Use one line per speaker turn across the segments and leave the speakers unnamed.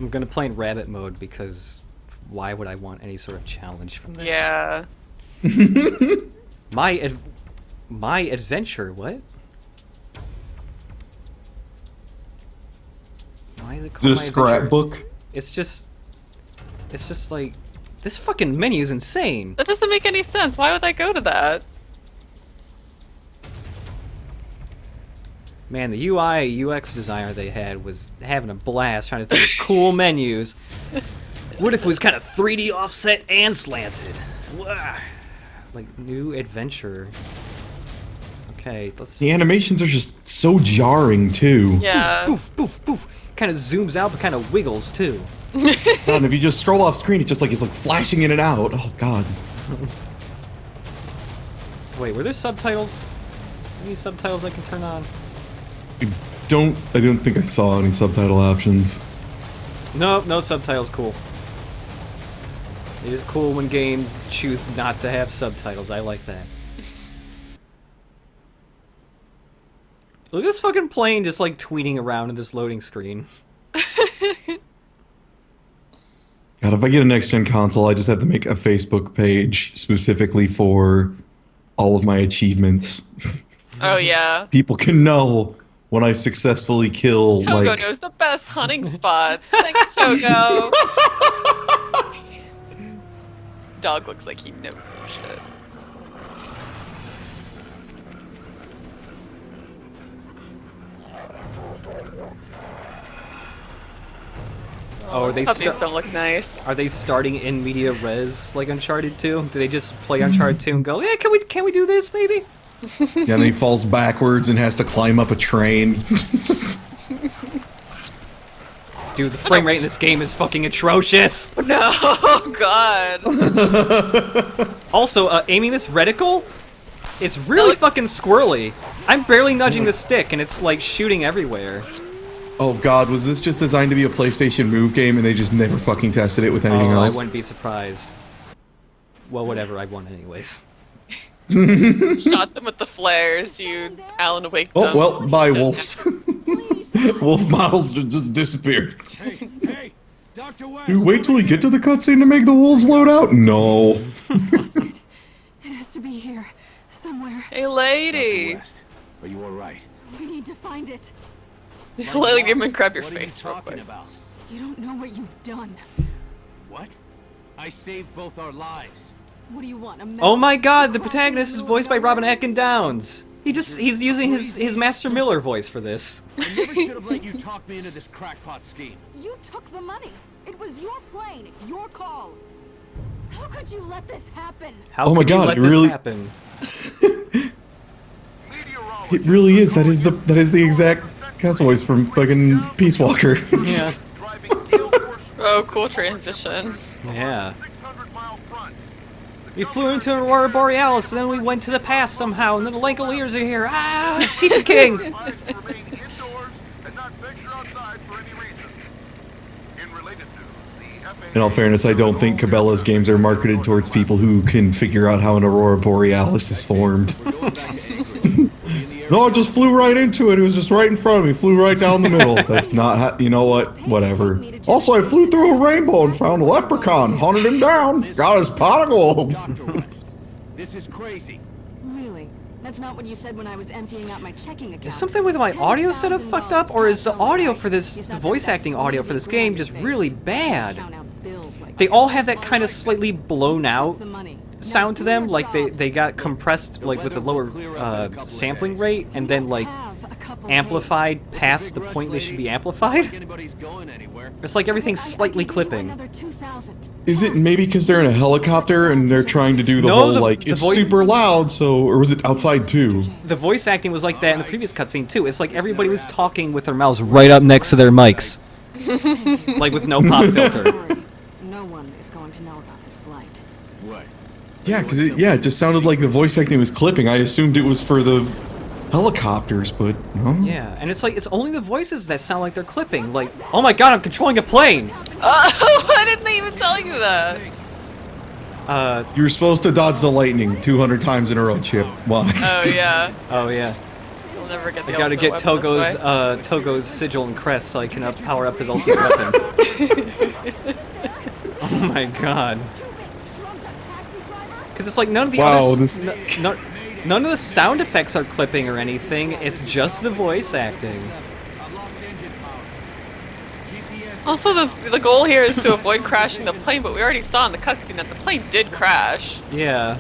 I'm gonna play in rabbit mode because why would I want any sort of challenge from this?
Yeah.
My adventure, what? Why is it called
Is it a
My
scrapbook?
It's just like, this fucking menu is insane.
That doesn't make any sense. Why would I go to that?
Man, the UI, UX designer they had was having a blast trying to think of cool menus. What if it was kind of 3D offset and slanted? Wah. Like, new adventure. Okay, let's...
The animations are just so jarring, too.
Yeah.
Boof, boof, boof. Kind of zooms out, but kind of wiggles, too.
God, and if you just scroll off screen, it's like flashing in and out. Oh, God.
Wait, were there subtitles? Any subtitles I can turn on?
I don't think I saw any subtitle options.
Nope, no subtitles, cool. It is cool when games choose not to have subtitles, I like that. Look at this fucking plane just like tweeting around in this loading screen.
God, if I get a next-gen console, I just have to make a Facebook page specifically for all of my achievements.
Oh yeah.
People can know when I successfully kill,
Togo
like...
knows the best hunting spots. Thanks, Togo. Dog looks like he knows some shit.
Oh, are they
Puppies don't look nice.
Are they starting in media res like Uncharted 2? Do they just play Uncharted 2 and go, yeah, can we do this maybe?
Yeah, and he falls backwards and has to climb up a train.
Dude, the frame rate in this game is fucking atrocious.
No, God.
Also, aiming this reticle, it's really fucking squirrely. I'm barely nudging the stick and it's like shooting everywhere.
Oh God, was this just designed to be a PlayStation Move game and they just never fucking tested it with anything else?
I wouldn't be surprised. Well, whatever, I won anyways.
Shot them with the flares, you Alan Wake.
Oh, well, bye, wolves. Wolf models just disappeared.
Hey, Dr. West.
Dude, wait till we get to the cutscene to make the wolves load out? No.
Busted. It has to be here, somewhere.
Hey, lady.
West, are you all right?
We need to find it.
Lady, give him and grab your
What are you
face real
talking
quick.
about?
You don't know what you've done.
What? I saved both our lives.
What do you want? A
Oh
medal?
my god, the
Crossing
protagonist is
the middle of
voiced by
nowhere?
Robin Atkin Downs. He's using his Master Miller voice for this.
I never should have let you talk me into this crackpot scheme.
You took the money. It was your plane, your call. How could you let this happen?
How
Oh my
could you
God,
let
it
this
really-
happen?
It really is. That is the exact cat's voice from fucking Peace Walker.
Yeah.
Oh, cool transition.
Yeah. We flew into Aurora Borealis, and then we went to the past somehow, and then the Langoliers are here. Ah, Stephen King!
In all fairness, I don't think Cabela's games are marketed towards people who can figure out how an Aurora Borealis is formed. No, I just flew right into it. It was just right in front of me. Flew right down the middle. That's not how, you know what? Whatever. Also, I flew through a rainbow and found a leprechaun. Hunted him down. Got his pot of gold.
Dr. West, this is crazy.
Really? That's not what you said when I was emptying out my checking account.
Is something with my audio setup fucked up, or is the audio for this, the voice acting audio for this game just really bad? They all have that kind of slightly blown out sound to them, like they got compressed like with a lower sampling rate and then like amplified past the point they should be amplified.
Anybody's going anywhere.
It's like everything's slightly clipping.
Is it maybe because they're in a helicopter and they're trying to do the
No,
whole,
the
like, it's
voice-
super loud, so, or was it outside too?
The voice acting was like that in the previous cutscene too. It's like everybody was talking with their mouths right up next to their mics. Like with no pop filter.
No one is going to know about this flight.
What?
Yeah, because it just sounded like the voice acting was clipping. I assumed it was for the helicopters, but no.
Yeah, and it's like, it's only the voices that sound like they're clipping. Like, oh my god, I'm controlling a plane!
Oh, why didn't they even tell you that?
You were supposed to dodge the lightning 200 times in a row, Chip. Why?
Oh, yeah.
Oh yeah.
You'll never get the
I gotta
ultimate
get
weapon this way.
Togo's sigil and crest so I can power up his ultimate weapon. Oh my god. Because it's like none of the none of the sound effects are clipping or anything. It's just the voice acting.
Also, the goal here is to avoid crashing the plane, but we already saw in the cutscene that the plane did crash.
Yeah.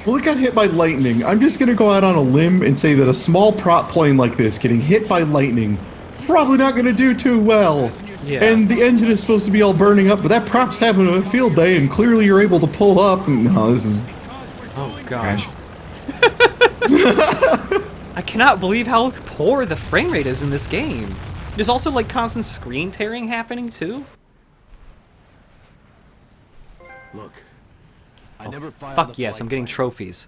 Well, it got hit by lightning. I'm just gonna go out on a limb and say that a small prop plane like this getting hit by lightning probably not gonna do too well.
Yeah.
And the engine is supposed to be all burning up, but that prop's having a field day, and clearly you're able to pull up. And no, this is.
Oh god.
Crash.
I cannot believe how poor the frame rate is in this game. There's also like constant screen tearing happening too.
Look, I never filed
Fuck
a
yes,
flight
I'm getting
plan.
trophies.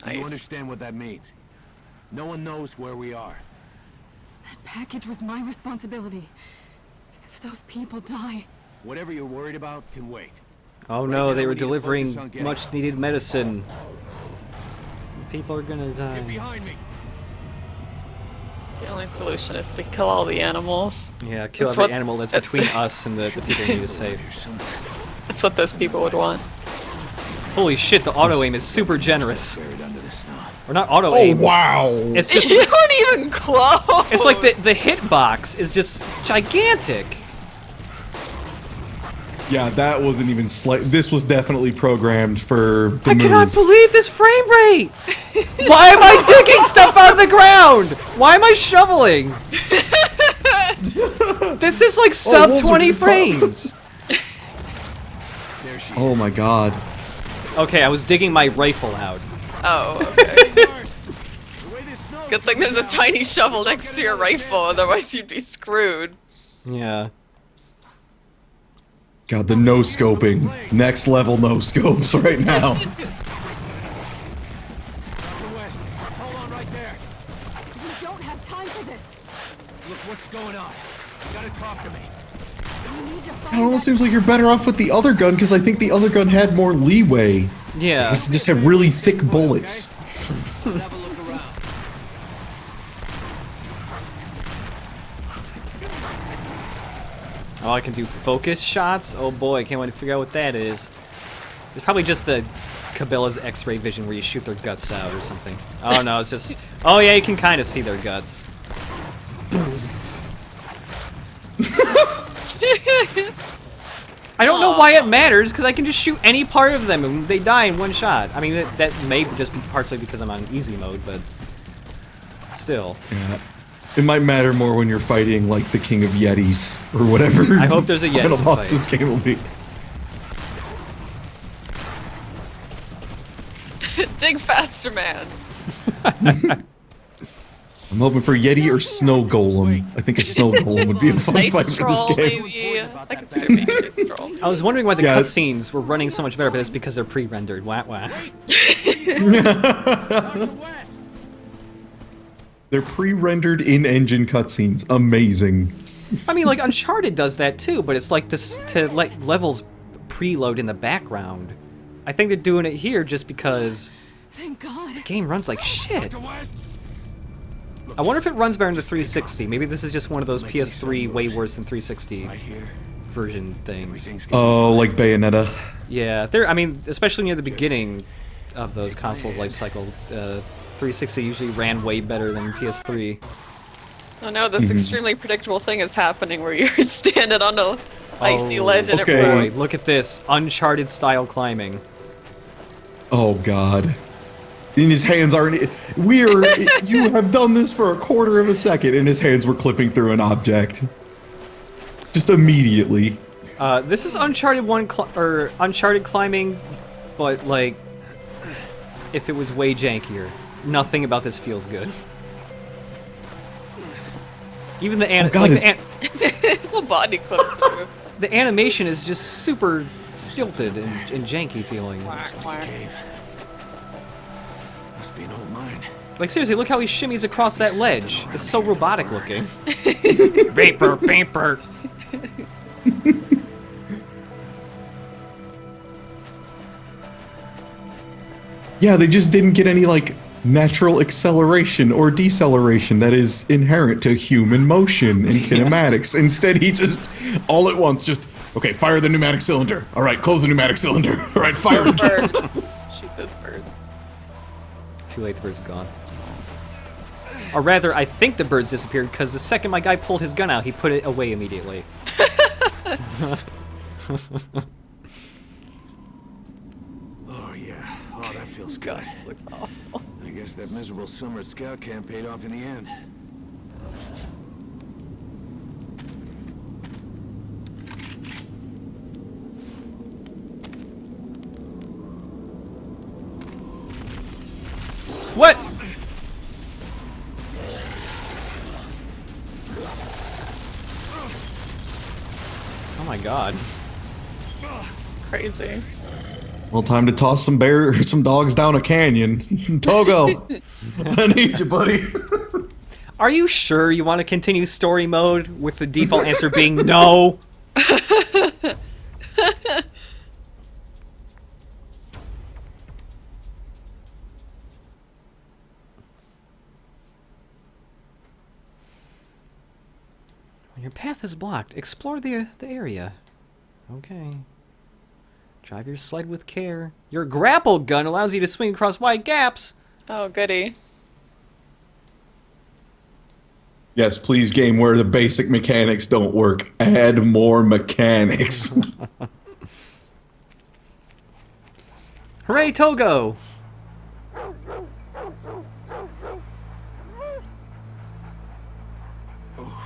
Do you
Nice.
understand what that means? No one knows where we are.
That package was my responsibility. If those people die...
Whatever you're worried about can wait.
Oh
Right
no,
now
they
we
were
need to
delivering
focus on getting-
much needed medicine. People are gonna
Get
die.
behind me.
The only solution is to kill all the animals.
Yeah, kill
That's
every
what-
animal that's between us and the people we need to save.
That's what those people would want.
Holy shit, the auto aim is super generous.
Buried under the snow.
Or not auto
Oh
aim.
wow!
It's just
You weren't even close!
it's like the hitbox is just gigantic.
Yeah, that wasn't even slight. This was definitely programmed for the
I cannot
move.
believe this frame rate! Why am I digging stuff out of the ground? Why am I shoveling? This is like sub
those are
20
good
frames.
There she
Oh my god!
Okay, I was digging my rifle out.
Oh, okay.
is. The way this snow
Good thing there's a tiny shovel next to your rifle, otherwise you'd be screwed.
Yeah.
God, the no scoping, next level no scopes right now.
the west. Hold on right there.
We don't have time for this.
Look, what's going on? You gotta talk to me.
We need to
It
find
almost
that...
seems like you're better off with the other gun because I think the other gun had more leeway.
Yeah.
It just had really thick bullets.
Let's have a look around.
Oh, I can do focus shots? Oh boy, I can't wait to figure out what that is. It's probably just the Cabela's X-ray vision where you shoot their guts out or something. Oh no, it's just... Oh yeah, you can kind of see their guts. I don't know why it matters, because I can just shoot any part of them and they die in one shot. I mean, that may just be partially because I'm on easy mode, but... Still.
Yeah. It might matter more when you're fighting like the King of Yetis or whatever.
I hope there's a Yeti
final
to
boss
fight.
this game will be.
Dig faster, man.
I'm hoping for Yeti or Snow Golem. I think a Snow Golem would be a fun fight
Nice
for
troll,
this game.
maybe. I consider being a nice troll.
I was wondering why the
Yeah.
cutscenes were running so much better, but it's because they're pre-rendered. Wah wah.
They're pre-rendered in-engine cutscenes. Amazing.
I mean, like, Uncharted does that too, but it's like this to let levels preload in the background. I think they're doing it here just because
Thank God.
the game runs like shit. I wonder if it runs better in the 360. Maybe this is just one of those PS3 way worse than 360
Right here.
version things.
Everything's gonna
Oh, like Bayonetta.
Yeah, I mean, especially near the beginning of those consoles' life cycle, 360 usually ran way better than PS3.
Oh no, this extremely predictable thing is happening where you're standing on a icy ledge and
okay.
it
Boy,
rolls.
look at this Uncharted style climbing.
Oh god. And his hands aren't. You have done this for a quarter of a second, and his hands were clipping through an object. Just immediately.
This is Uncharted or Uncharted climbing, but like, if it was way jankier. Nothing about this feels good. Even the
Oh, God,
His whole body clips through.
the animation is just super stilted and janky feeling.
cave. Must be an old mine.
Like seriously, look how he shimmies across that ledge. It's so robotic looking. Vapor, vapor.
Yeah, they just didn't get any like natural acceleration or deceleration that is inherent to human motion and kinematics. Instead, he just, all at once, just, okay, fire the pneumatic cylinder. All right, close the pneumatic cylinder. All right, fire it.
Birds. Shoot those birds.
Too late, the bird's gone. Or rather, I think the birds disappeared because the second my guy pulled his gun out, he put it away immediately.
Oh yeah. Oh, that feels good.
God, this looks awful.
I guess that miserable summer at scout camp paid off in the end.
What? Oh my god.
Crazy.
Well, time to toss some dogs down a canyon. Togo, I need you, buddy.
Are you sure you want to continue story mode with the default answer being no? When your path is blocked, explore the area. Okay. Drive your sled with care. Your grapple gun allows you to swing across wide gaps.
Oh, goody.
Yes, please, game where the basic mechanics don't work. Add more mechanics.
Hooray, Togo!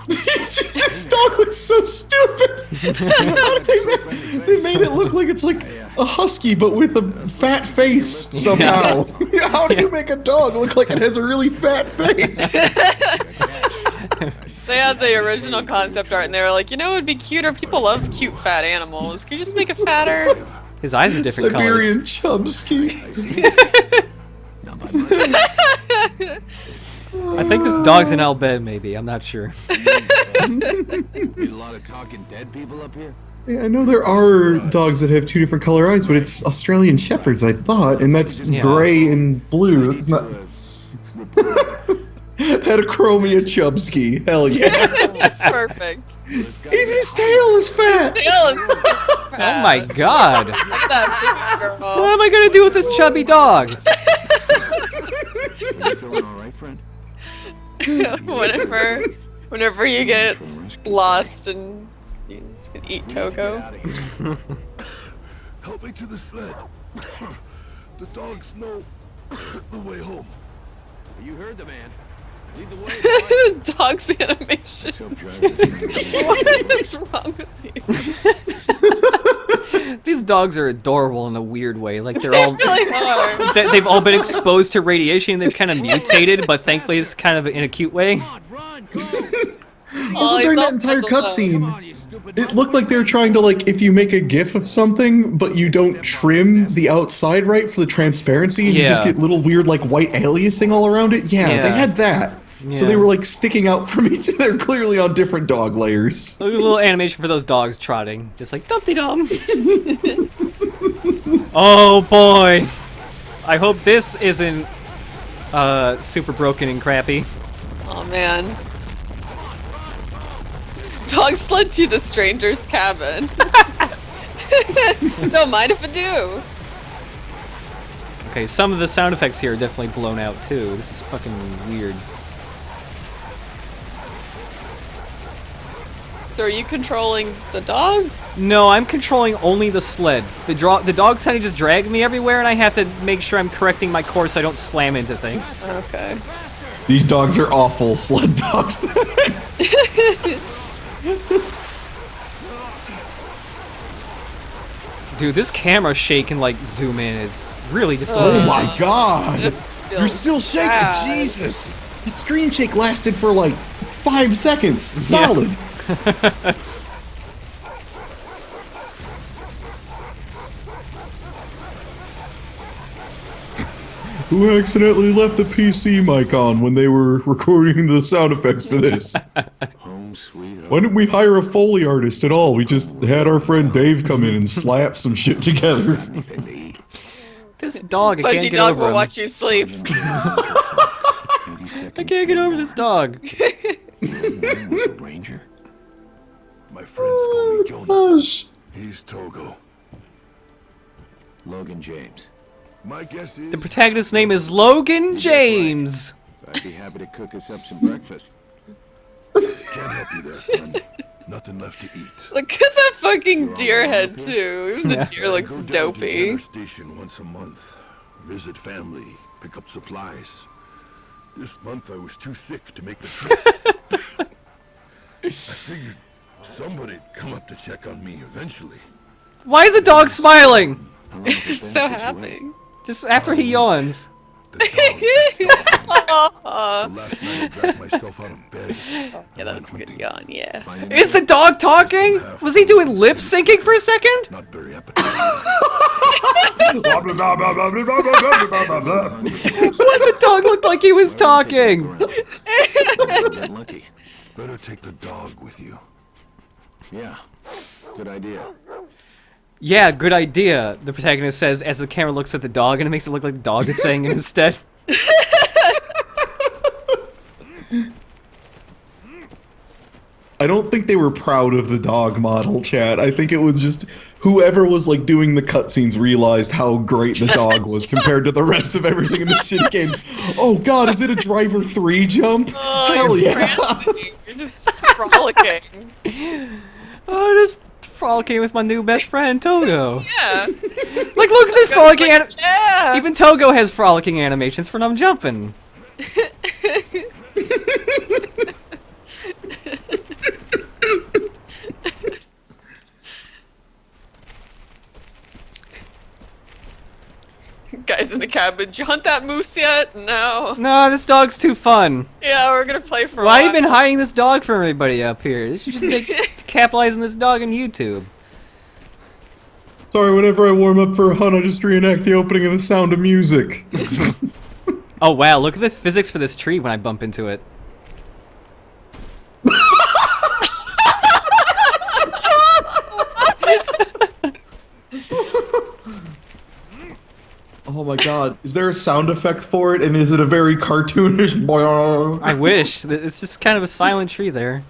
This dog looks so stupid. They made it look like it's like a husky, but with a fat face somehow. How do you make a dog look like it has a really fat face?
They had the original concept art and they were like, you know, it would be cuter. People love cute fat animals. Can you just make it fatter?
His eyes are different
Siberian
colors.
Chubsky.
I think this dog's an Albed, maybe. I'm not sure.
Meet a lot of talking dead people up here.
Yeah, I know there are dogs that have two different color eyes, but it's Australian Shepherds, I thought, and that's gray and blue. That's not. Heterochromia Chubsky. Hell yeah.
Perfect.
Even his tail is fat.
Tail is so fat.
Oh my god.
Look at that big girl.
What am I gonna do with this chubby dog?
You feeling all right, friend?
whenever you get lost and you just can eat Togo.
Help me to the sled. The dogs know the way home.
You heard the man. Lead the way.
Dog's animation. What is wrong with you?
These dogs are adorable in a weird way. Like they're all
Really hard.
they've all been exposed to radiation. They've kind of mutated, but thankfully it's kind of in a cute way.
Run, go.
Also,
he's
during
all
that entire
bundled up.
cutscene, it looked like they were trying to, like, if you make a GIF of something, but you don't trim the outside right for the transparency, and you just
Yeah.
get little weird, like, white aliasing all around it. Yeah,
Yeah.
they had that. So
Yeah.
they were, like, sticking out from each other, clearly on different dog layers.
Look at a little animation for those dogs trotting, just like dumpty dum. Oh boy! I hope this isn't super broken and crappy.
Oh man. Dog sled to the stranger's cabin. Don't mind if I do.
Okay, some of the sound effects here are definitely blown out too. This is fucking weird.
So are you controlling the dogs?
No, I'm controlling only the sled. The dogs kind of just drag me everywhere, and I have to make sure I'm correcting my course so I don't slam into things.
Okay.
These dogs are awful sled dogs.
Dude, this camera shake and like zoom in is really
Oh
disorienting.
my god!
Feels
You're still shaking,
bad.
Jesus! That screen shake lasted for like 5 seconds, solid. Who accidentally left the PC mic on when they were recording the sound effects for this?
Home sweet home.
Why didn't we hire a Foley artist at all? We just had our friend Dave come in and slap some shit together.
Anything to eat.
This dog, I can't
Pudgy
get
dog
over
will
him.
watch you sleep.
I can't get over this dog.
Man was a ranger. My friends call me Jonah.
Gosh.
He's Togo.
Logan James.
My guess is
The protagonist's name is Logan James.
I'd be happy to cook us up some breakfast.
can't help you there, son. Nothing left to eat.
Look at that fucking deer head too. Even the deer looks
Go down to
dopey.
Jenner Station once a month. Visit family. Pick up supplies. This month I was too sick to make the trip. I figured somebody'd come up to check on me eventually.
Why is the dog smiling?
He's so happy.
Just after he yawns.
The dog so last night I dragged myself out of bed.
Yeah, that's a good yawn, yeah.
Is the dog talking? Was he doing lip syncing for a second?
Not very appetizing.
The dog looked like he was talking.
Get lucky.
Better take the dog with you.
Yeah. Good idea.
Yeah, good idea, the protagonist says as the camera looks at the dog and it makes it look like the dog is saying it instead.
I don't think they were proud of the dog model, chat. I think it was just whoever was like doing the cutscenes realized how great the dog was compared to the rest of everything in the shit game. Oh god, is it a driver 3 jump?
Oh,
Hell
you're
yeah.
prancing. You're just frolicking.
Oh, just frolicking with my new best friend, Togo.
Yeah.
Like, look at this frolicking
Yeah.
Even Togo has frolicking animations for when I'm jumping.
Guys in the cabin, did you hunt that moose yet? No.
No, this dog's too fun.
Yeah, we're gonna play for a
Why
while.
have you been hiding this dog from everybody up here? This should be capitalizing this dog on YouTube.
Sorry, whenever I warm up for a hunt, I just reenact the opening of The Sound of Music.
Oh wow, look at the physics for this tree when I bump into it.
Oh my god. Is there a sound effect for it, and is it a very cartoonish boing?
I wish. It's just kind of a silent tree there.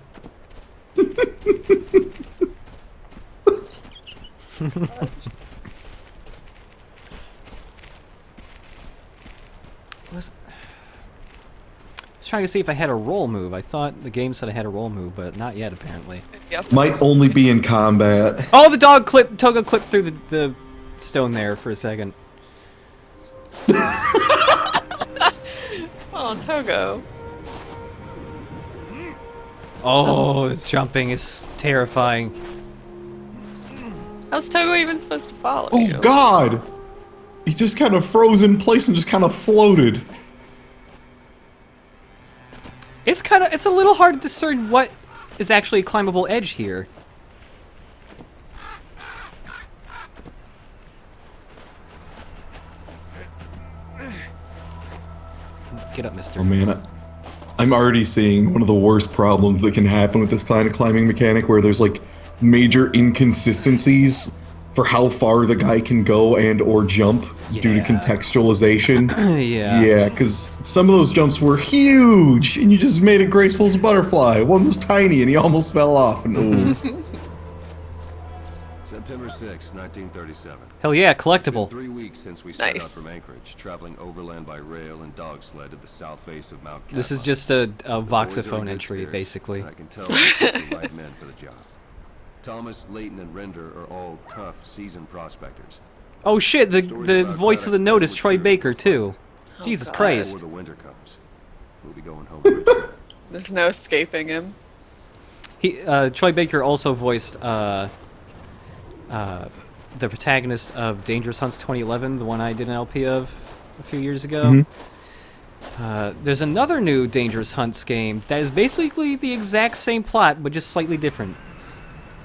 I was trying to see if I had a roll move. I thought the game said I had a roll move, but not yet apparently.
Yep.
Might only be in combat.
Oh, the dog clipped. Togo clipped through the stone there for a second.
Oh, Togo.
Oh, this jumping is terrifying.
How's Togo even supposed to follow
Oh
you?
god! He just kind of froze in place and just kind of floated.
It's a little hard to discern what is actually a climbable edge here. Get up, mister.
Oh man, I'm already seeing one of the worst problems that can happen with this kind of climbing mechanic where there's like major inconsistencies for how far the guy can go and or jump due to
Yeah.
contextualization.
Yeah.
Yeah, because some of those jumps were huge and you just made it graceful as a butterfly. One was tiny and he almost fell off. And ooh.
September 6, 1937.
Hell yeah,
It's been
collectible.
3 weeks since we set
Nice.
out from Anchorage, traveling overland by rail and dog sled to the south face of Mount Katmai.
This is just a
The boys are in
voxophone
good
entry,
spirits,
basically.
and I can tell they're the right men for the job. Thomas, Layton, and Render are all tough, seasoned prospectors.
Oh shit, the
Stories about
voice of the
Codex
note is
were
Troy
true.
Baker, too.
Oh,
Jesus
God.
Christ.
Before the winter comes, we'll be going home. to Richmond.
There's no escaping him.
Troy Baker also voiced the protagonist of Dangerous Hunts 2011, the one I did an LP of a few years ago. There's another new Dangerous Hunts game that is basically the exact same plot, but just slightly different.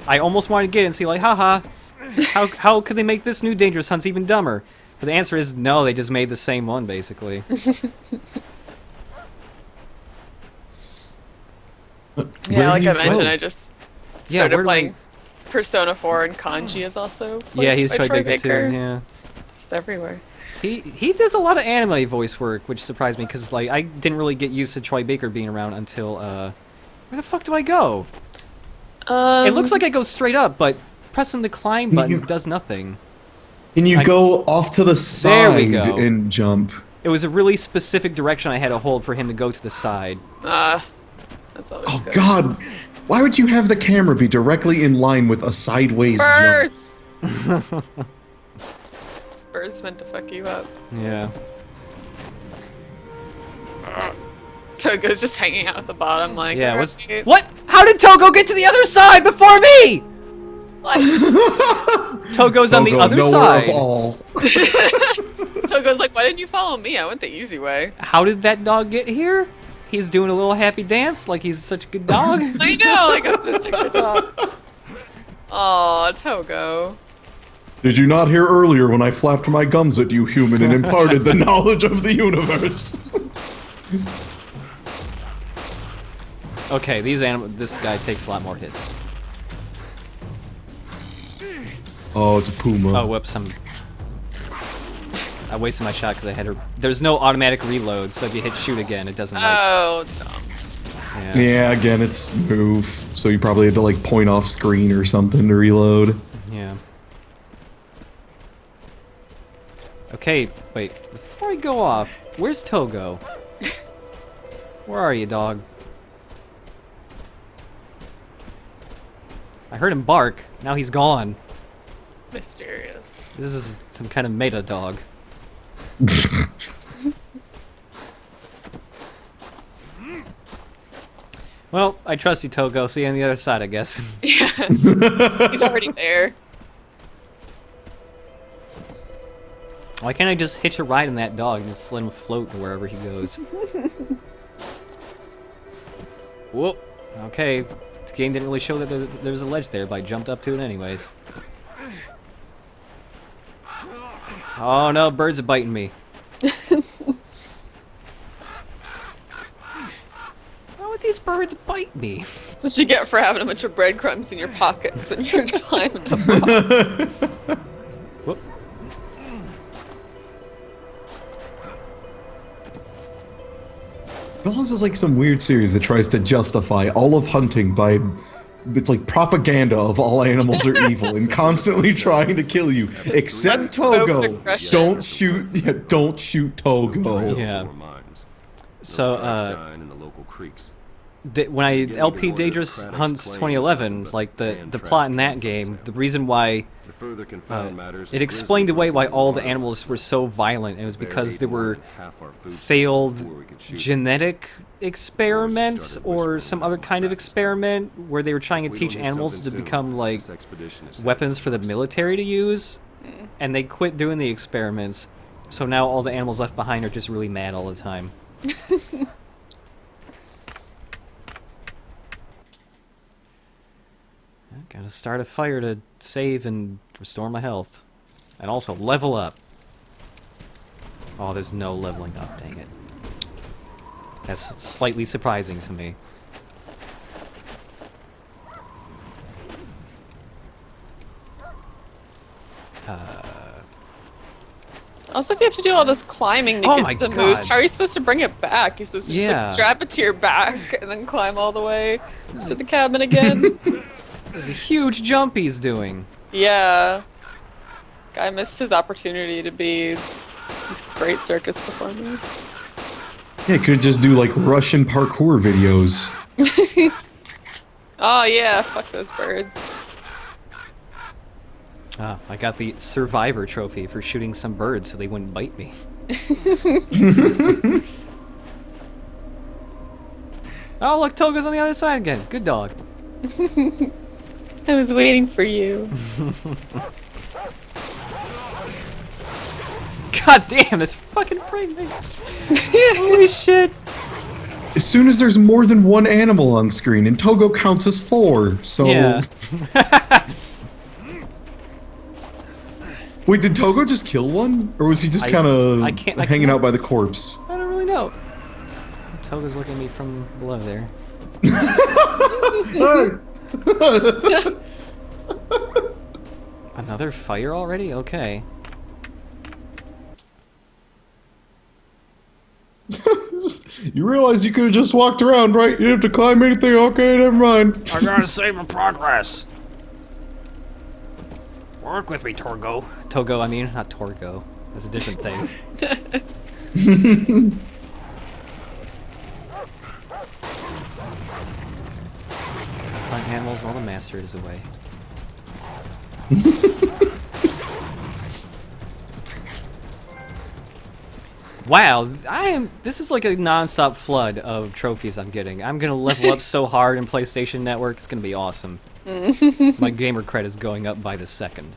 I almost wanted to get it and see, like, haha, how could they make this new Dangerous Hunts even dumber? But the answer is no, they just made the same one, basically.
Yeah, like
do
I
you
mentioned,
go?
I just
Yeah,
started
where do
playing Persona 4, and Kanji is also voiced
Yeah, he's
by
Troy Baker, too, yeah.
It's just everywhere.
He does a lot of anime voice work, which surprised me because like I didn't really get used to Troy Baker being around until where the fuck do I go? It looks like I go straight up, but pressing the climb button does nothing.
And you go off to the
There we
side
go.
and jump.
It was a really specific direction I had to hold for him to go to the side.
That's always
Oh
good.
God, why would you have the camera be directly in line with a sideways jump?
Birds! Birds meant to fuck you up.
Yeah.
Togo's just hanging out at the bottom like...
Yeah, what's...
"Alright."
What? How did Togo get to the other side before me?
What?
Togo's on the
Togo,
other
knower
side.
of all.
Togo's like, why didn't you follow me? I went the easy way.
How did that dog get here? He's doing a little happy dance like he's such a good dog.
I know, like I was just like the top. Aw, Togo.
Did you not hear earlier when I flapped my gums at you, human, and imparted the knowledge of the universe?
Okay, this guy takes a lot more hits.
Oh, it's a puma.
Oh, whoops, I wasted my shot because I had there's no automatic reload, so if you hit shoot again, it doesn't like...
Oh, dumb.
Yeah, again, it's move. So you probably had to like point off screen or something to reload.
Yeah. Okay, wait. Before I go off, where's Togo? Where are you, dog? I heard him bark. Now he's gone.
Mysterious.
This is some kind of meta dog. Well, I trust you, Togo. See you on the other side, I guess.
Yeah. He's already there.
Why can't I just hitch a ride on that dog and just let him float to wherever he goes? Whoop. Okay. This game didn't really show that there was a ledge there, but I jumped up to it anyways. Oh no, birds are biting me. Why would these birds bite me?
That's what you get for having a bunch of breadcrumbs in your pockets when you're climbing up rocks.
Whoop.
Bellows is like some weird series that tries to justify all of hunting by... It's like propaganda of all animals are evil and constantly trying to kill you. Except Togo.
aggression.
Don't shoot... Yeah, don't shoot Togo.
Yeah.
Mines.
So,
Shine in the local creeks.
when I LP Dangerous Hunts 2011, like the plot in that game, the reason why
To further confound matters,
it explained away why all the animals were so violent. It was because there were failed genetic experiments or some other kind of experiment where they were trying to teach animals to become like weapons for the military to use, and they quit doing the experiments. So now all the animals left behind are just really mad all the time. Gotta start a fire to save and restore my health. And also level up. Oh, there's no leveling up, dang it. That's slightly surprising to me.
Also, if you have to do all this climbing to
Oh
get
my
to the
God.
moose, how are you supposed to bring it back? You're supposed to just
Yeah.
like, strap it to your back and then climb all the way to the cabin again?
There's a huge jump he's doing.
Yeah. Guy missed his opportunity to be a great circus performer.
Yeah, could just do like Russian parkour videos.
Oh yeah, fuck those birds.
Ah, I got the Survivor trophy for shooting some birds so they wouldn't bite me. Oh, look, Togo's on the other side again. Good dog.
I was waiting for you.
God damn, this fucking frame thing. Holy shit.
As soon as there's more than one animal on screen, and Togo counts as 4, so...
Yeah.
Wait, did Togo just kill one? Or was he just
I
kind of
can't-
hanging out by the corpse?
I don't really know. Togo's looking at me from below there. Another fire already? Okay.
You realize you could have just walked around, right? You didn't have to climb anything. Okay, never mind.
I gotta save my progress. Work with me, Torgo. Togo, I mean, not Torgo. That's a different thing. Find animals while the master is away. Wow, this is like a non-stop flood of trophies I'm getting. I'm gonna level up so hard in PlayStation Network, it's gonna be awesome. My gamer cred is going up by the second.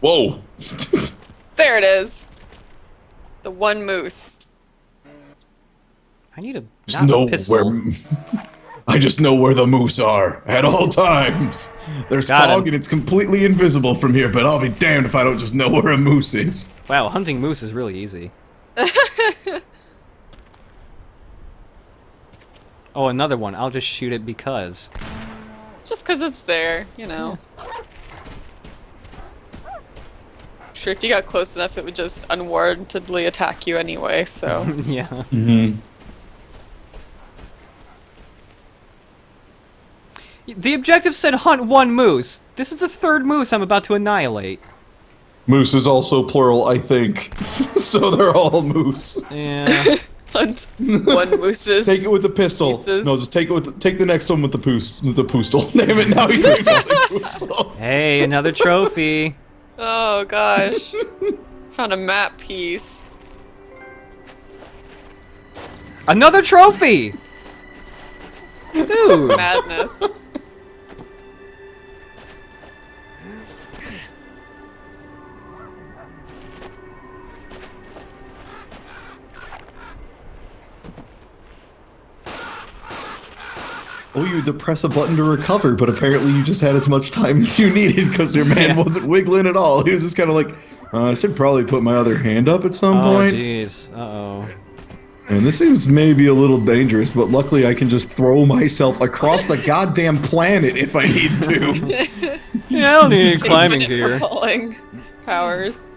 Whoa.
There it is. The one moose.
I need a
Just
not
know
a pistol.
where. I just know where the moose are at all times. There's
Got
fog
him.
and it's completely invisible from here, but I'll be damned if I don't just know where a moose is.
Wow, hunting moose is really easy. Oh, another one. I'll just shoot it because.
Just because it's there, you know. Sure, if you got close enough, it would just unwarrantedly attack you anyway, so.
Yeah.
Mm-hmm.
The objective said hunt one moose. This is the third moose I'm about to annihilate.
Moose is also plural, I think. So they're all moose.
Yeah.
Hunt one moose's.
Take it with the pistol.
pieces.
No, just take it with take the next one with the poostle. Damn it! Now you're using poostle.
Hey, another trophy.
Oh gosh. Found a map piece.
Another trophy! Dude.
Madness.
Oh, you had to press a button to recover, but apparently you just had as much time as you needed because your man wasn't wiggling at all. He was just kind of like, I should probably put my other hand up at some
Oh,
point.
jeez. Uh-oh.
And this seems maybe a little dangerous, but luckily I can just throw myself across the goddamn planet if I need to.
Yeah, I don't need any climbing
Infinite
gear.
propelling powers.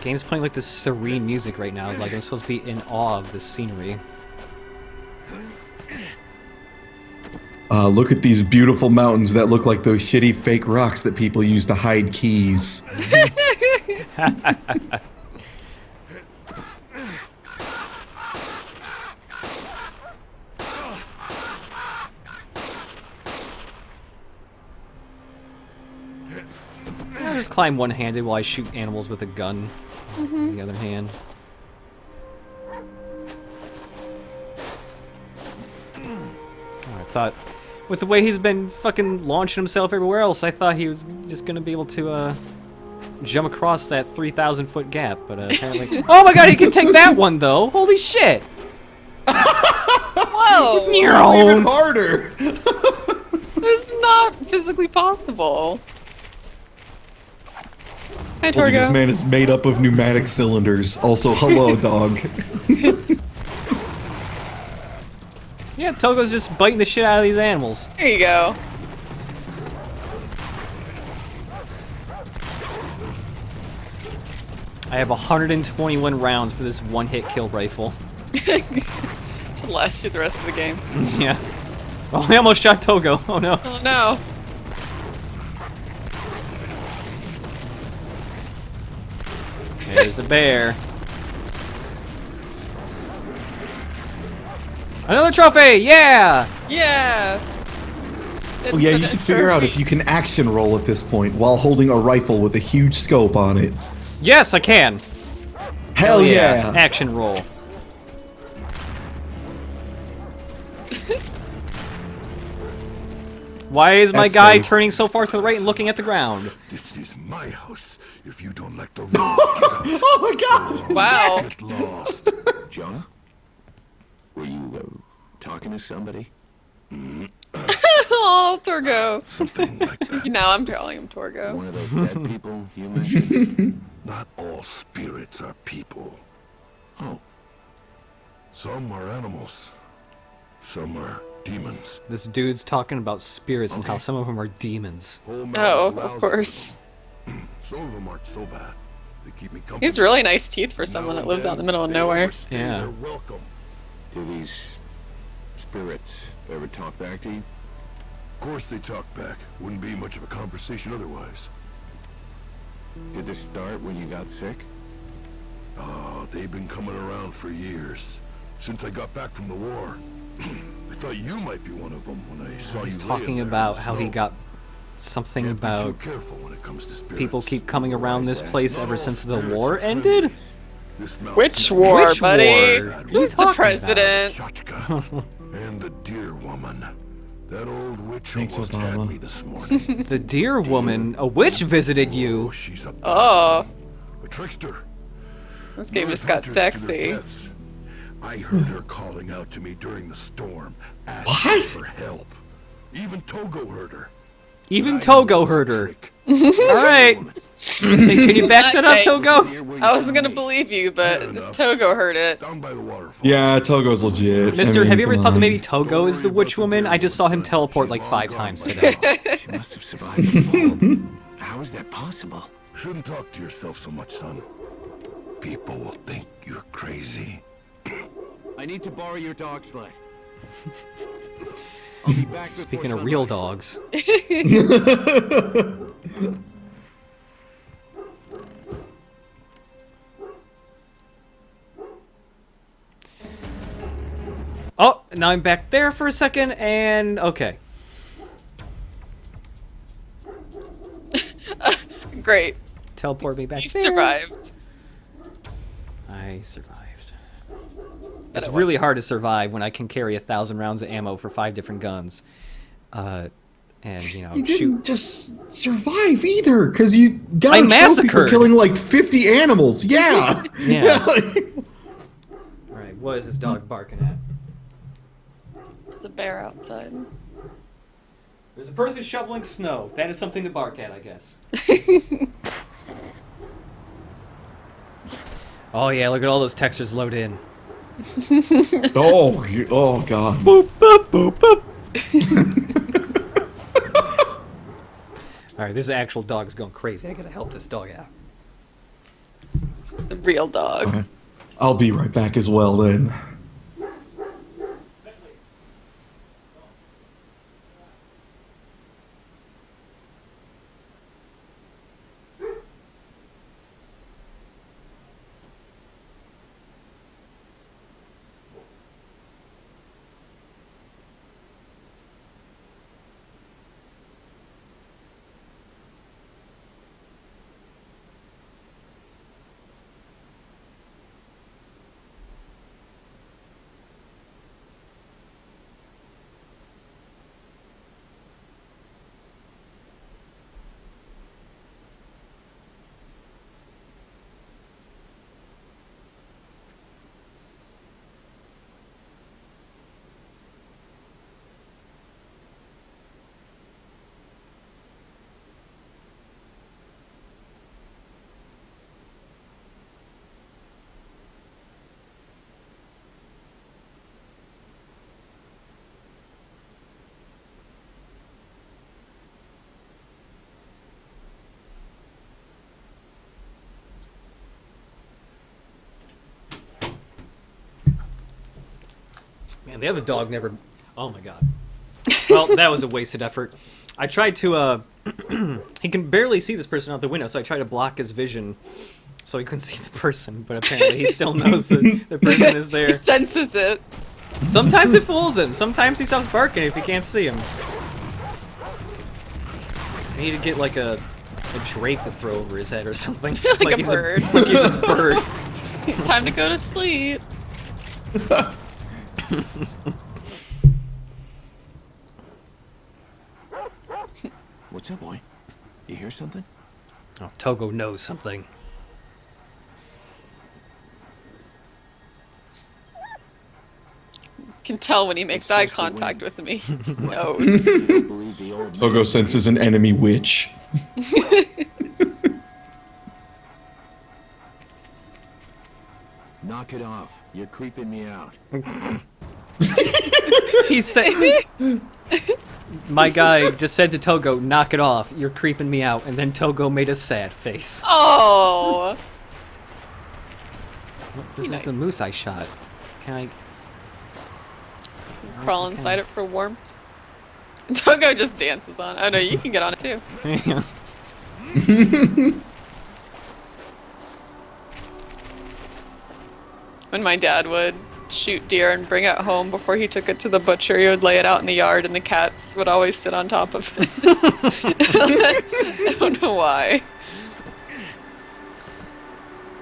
Game's playing like this serene music right now, like I'm supposed to be in awe of this scenery.
Look at these beautiful mountains that look like those shitty fake rocks that people use to hide keys.
I just climb one-handed while I shoot animals with a gun. On the other hand. Oh, I thought, with the way he's been fucking launching himself everywhere else, I thought he was just gonna be able to jump across that 3,000-foot gap, but apparently. Oh my god, he can take that one though! Holy shit!
Whoa!
Even harder!
It's not physically possible. Hi,
Well, this
Torgo.
man is made up of pneumatic cylinders. Also, hello, dog.
Yeah, Togo's just biting the shit out of these animals.
There you go.
I have 121 rounds for this one-hit kill rifle.
Should last you the rest of the game.
Yeah. Oh, I almost shot Togo. Oh no.
Oh no.
There's a bear. Another trophy! Yeah!
Yeah.
Oh yeah, you should figure out if you can action roll at this point while holding a rifle with a huge scope on it.
Yes, I can!
Hell yeah!
Action roll. Why is my
That's
guy
safe.
turning so far to the right and looking at the ground?
This is my house. If you don't like the rules, get out.
Oh my god!
Wow.
Get lost.
Jonah? Were you talking to somebody?
Oh, Torgo.
Something like that.
Now I'm calling him Torgo.
One of those dead people you mentioned?
Not all spirits are people.
Oh,
Some are animals. Some are demons.
This dude's talking about spirits and how some of them are demons.
Whole
Oh,
mountain's
of
lousy.
course.
Some of them aren't so bad. They keep me company.
He's really nice teeth for
Now
someone that
and
lives out in the
then,
middle of
they
nowhere.
overstay
Yeah.
their welcome.
Do these spirits ever talk back to you?
Of course they talk back. Wouldn't be much of a conversation otherwise.
Did this start when you got sick?
Oh, they've been coming around for years. Since I got back from the war. I thought you might be one of them when I saw
He's
you
talking
laying there in
about
the
how he
snow.
got something
Can't be
about
too careful when it comes to spirits.
people keep coming around this place
Not
ever
all
since the
spirits
war
are friendly.
ended.
This mountain's
Which
not
war,
Which
buddy?
war?
Who's the
talking about?
president?
Chachka and the deer woman. That old witch
Thanks,
almost
Obama.
had me this morning.
The deer woman, a witch visited you.
Oh, she's a bad
Oh,
one. A trickster.
this game
Lured
just got
hunters to their
sexy.
deaths. I heard her calling out to me during the storm, asking
What?
for help. Even Togo heard her.
Even
I knew
Togo
it was a
heard her.
trick.
All right. Hey, can you back that up,
Nice.
Togo?
I wasn't gonna believe you, but
Fair enough.
Togo heard it.
Down by the waterfall.
Yeah, Togo's legit.
Mister,
I mean,
have you ever
come
thought that
on.
maybe Togo is the witch woman? I just saw him teleport like 5 times today.
She must have survived the fall. How is that possible?
Shouldn't talk to yourself so much, son. People will think you're crazy.
I need to borrow your dog sled. I'll be back before
Speaking of real
sunrise.
dogs. Oh, now I'm back there for a second, and okay.
Great.
Teleport me back
You
there.
survived.
I survived. It's really hard to survive when I can carry 1,000 rounds of ammo for 5 different guns. And, you know,
You
shoot.
didn't just survive either, because you got
I
a trophy for
massacred.
killing like 50 animals. Yeah.
Yeah.
like-
Alright, what is this dog barking at?
There's a bear outside.
There's a person shoveling snow. That is something to bark at, I guess. Oh yeah, look at all those textures load in.
oh god.
Boop, boop, boop, boop. Alright, this actual dog is going crazy. I gotta help this dog out.
The real dog.
Okay. I'll be right back as well then.
Man, the other dog never... Oh my god. Well, that was a wasted effort. I tried to, he can barely see this person out the window, so I tried to block his vision so he couldn't see the person, but apparently he still knows that the person is
He
there.
senses it.
Sometimes it fools him. Sometimes he stops barking if he can't see him. I need to get like a drake to throw over his head or something.
Like a
he's
bird.
like he's a bird.
Time to go to sleep.
What's up, boy? You hear something?
Oh, Togo knows something.
Can tell when he makes eye contact with me. He just knows.
You don't believe the old
Togo senses an enemy witch.
Knock it off. You're creeping me out.
He said, my guy just said to Togo, knock it off, you're creeping me out, and then Togo made a sad face.
Oh.
This is the moose I shot. Can I...
Crawl inside it for warmth. Togo just dances on. Oh no, you can get on it too. When my dad would shoot deer and bring it home before he took it to the butcher, he would lay it out in the yard and the cats would always sit on top of it. I don't know why.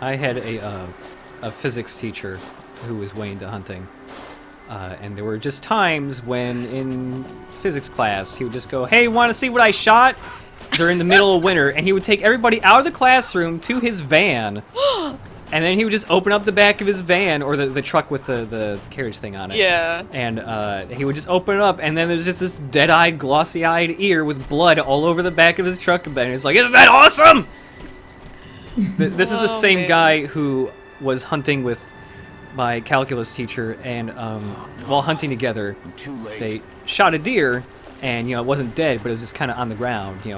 I had a physics teacher who was way into hunting. And there were just times when in physics class he would just go, hey, want to see what I shot? During the middle of winter, and he would take everybody out of the classroom to his van, and then he would just open up the back of his van, or the truck with the carriage thing on it.
Yeah.
And he would just open it up, and then there's just this dead-eyed, glossy-eyed ear with blood all over the back of his truck bed, and he's like, isn't that awesome? This is the same
man.
guy who was hunting with my calculus teacher, and while hunting together, they shot a deer, and it wasn't dead, but it was just kind of on the ground. It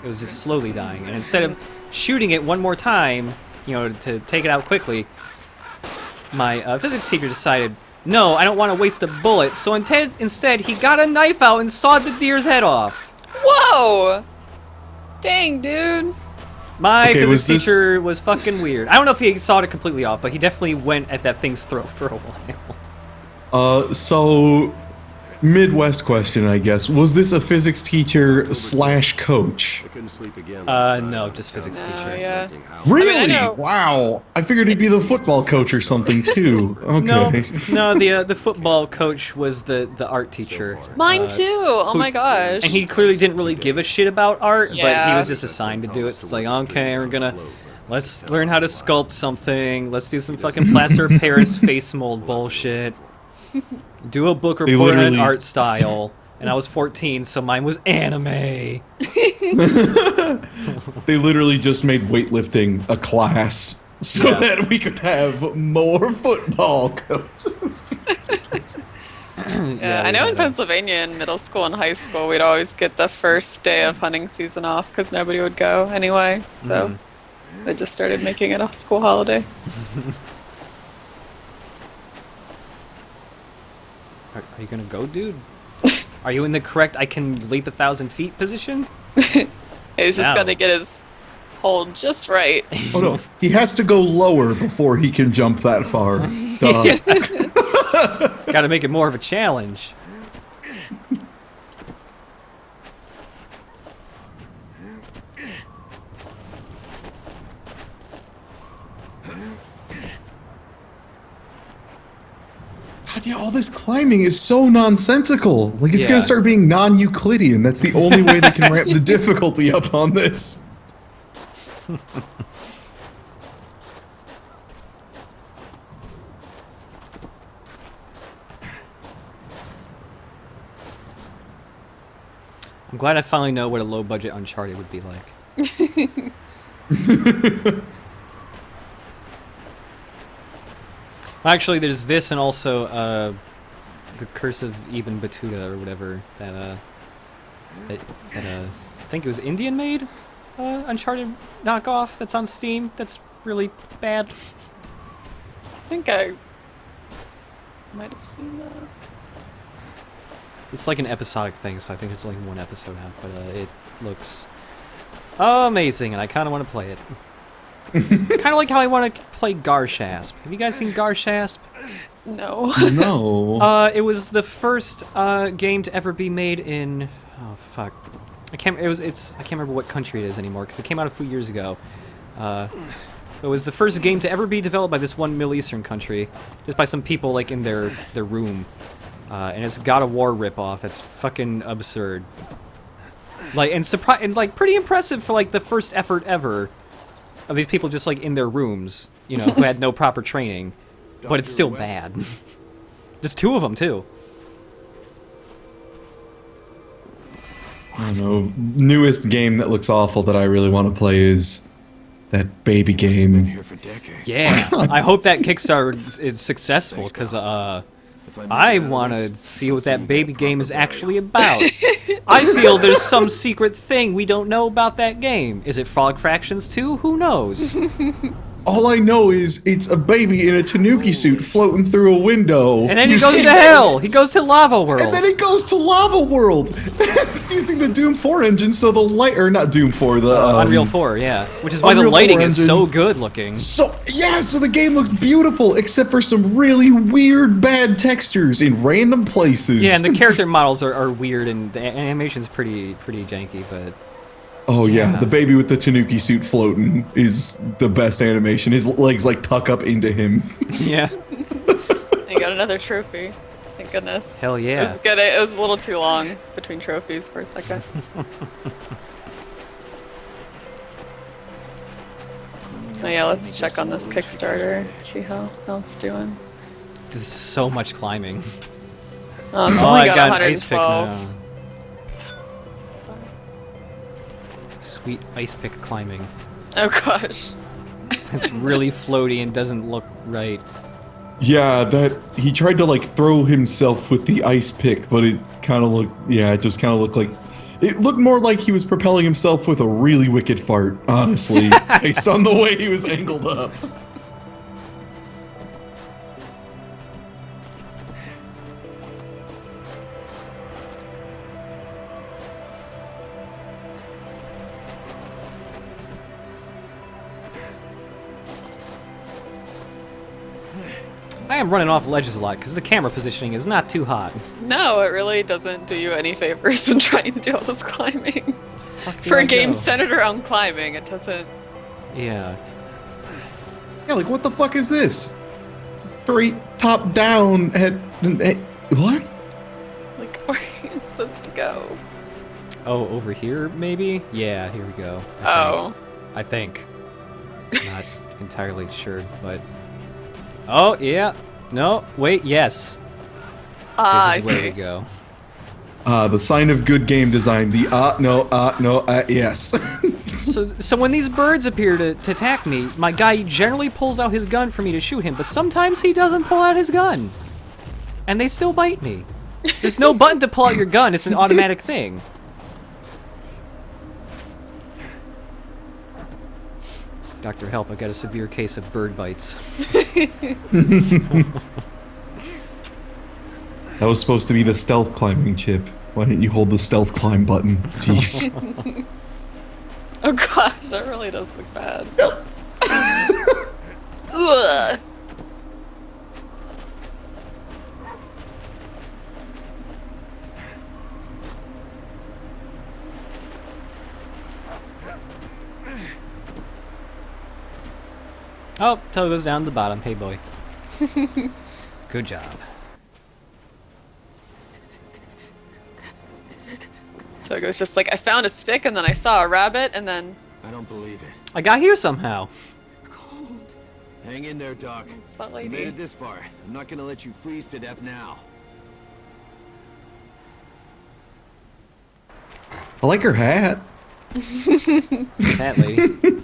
was just slowly dying. And instead of shooting it one more time, to take it out quickly, my physics teacher decided, no, I don't want to waste a bullet. So instead, he got a knife out and sawed the deer's head off.
Whoa! Dang, dude.
My physics teacher was fucking weird. I don't know if he sawed it completely off, but he definitely went at that thing's throat for a while.
So Midwest question, I guess. Was this a physics teacher / coach?
I couldn't sleep again.
No, just physics teacher.
Yeah.
Really?
I know.
Wow. I figured he'd be the football coach or something too. Okay.
No, the football coach was the art teacher.
Mine too. Oh my gosh.
And he clearly didn't really give a shit about art, but he
Yeah.
was just assigned to do it. So it's like, okay, let's learn how to sculpt something. Let's do some fucking plaster of Paris face mold bullshit. Do a book report on an art style. And I was 14, so mine was anime.
They literally just made weightlifting a class so that we could have more football coaches.
Yeah, I know in Pennsylvania in middle school and high school we'd always get the first day of hunting season off because nobody would go anyway. So they just started making it a school holiday.
Are you gonna go, dude? Are you in the correct I can leap 1,000 feet position?
He was just
Wow.
gonna get his hold just right.
Oh no, he has to go lower before he can jump that far. Duh.
Gotta make it more of a challenge.
God, yeah, all this climbing is so nonsensical. Like, it's
Yeah.
gonna start being non-Euclidean. That's the only way they can ramp the difficulty up on this.
I'm glad I finally know what a low-budget Uncharted would be like. Actually, there's this and also the Curse of Ibn Battuta or whatever that I think it was Indian made Uncharted knockoff that's on Steam. That's really bad.
I think I might have seen that.
It's like an episodic thing, so I think there's only one episode out, but it looks amazing, and I kind of want to play it. Kind of like how I want to play Garshasp. Have you guys seen Garshasp?
No.
No.
It was the first game to ever be made in. Oh fuck! I can't remember what country it is anymore because it came out a few years ago. It was the first game to ever be developed by this one Middle Eastern country, just by some people like in their room. And it's God of War ripoff. That's fucking absurd. Like and like pretty impressive for like the first effort ever of these people just like in their rooms, who had no proper training. But it's still bad. There's two of them too.
I don't know. Newest game that looks awful that I really want to play is that baby game.
Here for decades.
Yeah, I hope that Kickstarter is successful because I want to see what that baby game is actually about. I feel there's some secret thing we don't know about that game. Is it Frog Fractions 2? Who knows?
All I know is it's a baby in a tanuki suit floating through a window.
And then he goes to hell. He goes to Lava World.
And then it goes to Lava World. It's using the Doom 4 engine, so the light, or not Doom 4, the
Unreal 4, yeah. Which is why
Unreal
the lighting
4
is
engine.
so good looking.
So yeah, so the game looks beautiful, except for some really weird, bad textures in random places.
Yeah, and the character models are weird, and the animation's pretty janky, but...
Oh yeah, the baby with the tanuki suit floating is the best animation. His legs like tuck up into him.
Yeah.
You got another trophy. Thank goodness.
Hell yeah.
It was good. It was a little too long between trophies for a second. Oh yeah, let's check on this Kickstarter. See how it's doing.
There's so much climbing.
Oh, it's
Oh,
only
I
got
got an ice pick
112.
now. Sweet ice pick climbing.
Oh gosh.
It's really floaty and doesn't look right.
Yeah, that he tried to like throw himself with the ice pick, but it kind of looked, yeah, it just kind of looked like, it looked more like he was propelling himself with a really wicked fart, honestly, based on the way he was angled up.
I am running off ledges a lot because the camera positioning is not too hot.
No, it really doesn't do you any favors in trying to do all this climbing. For a game centered around climbing, it doesn't.
Yeah.
Yeah, like what the fuck is this? Straight top down at what?
Like, where are you supposed to go?
Oh, over here maybe? Yeah, here we go. I think. Not entirely sure, but... Oh, yeah. No, wait, yes.
Ah,
This is
I
where
see.
we go.
The sign of good game design. The yes.
So when these birds appear to attack me, my guy generally pulls out his gun for me to shoot him, but sometimes he doesn't pull out his gun. And they still bite me. There's no button to pull out your gun, it's an automatic thing. Doctor, help, I got a severe case of bird bites.
That was supposed to be the stealth climbing chip. Why didn't you hold the stealth climb button? Jeez.
Oh gosh, that really does look bad. Ugh.
Oh, Togo's down to the bottom. Hey, boy. Good job.
Togo's just like, I found a stick and then I saw a rabbit and then...
I don't believe it.
I got here somehow.
Cold.
Hang in there, Doc.
It's that
You made
lady.
it this far. I'm not gonna let you freeze to death now.
I like her hat.
That lady.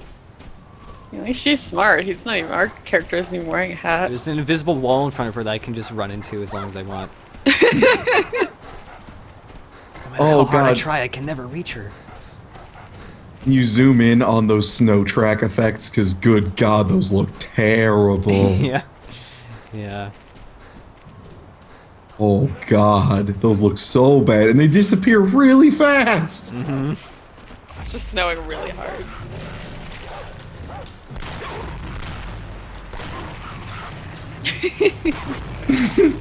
At least she's smart. He's not even, our character isn't even wearing a hat.
There's an invisible wall in front of her that I can just run into as long as I want. No matter how hard I try, I can never reach her.
You zoom in on those snow track effects, because good god, those look terrible.
Yeah. Yeah.
Oh god, those look so bad, and they disappear really fast.
It's just snowing really hard.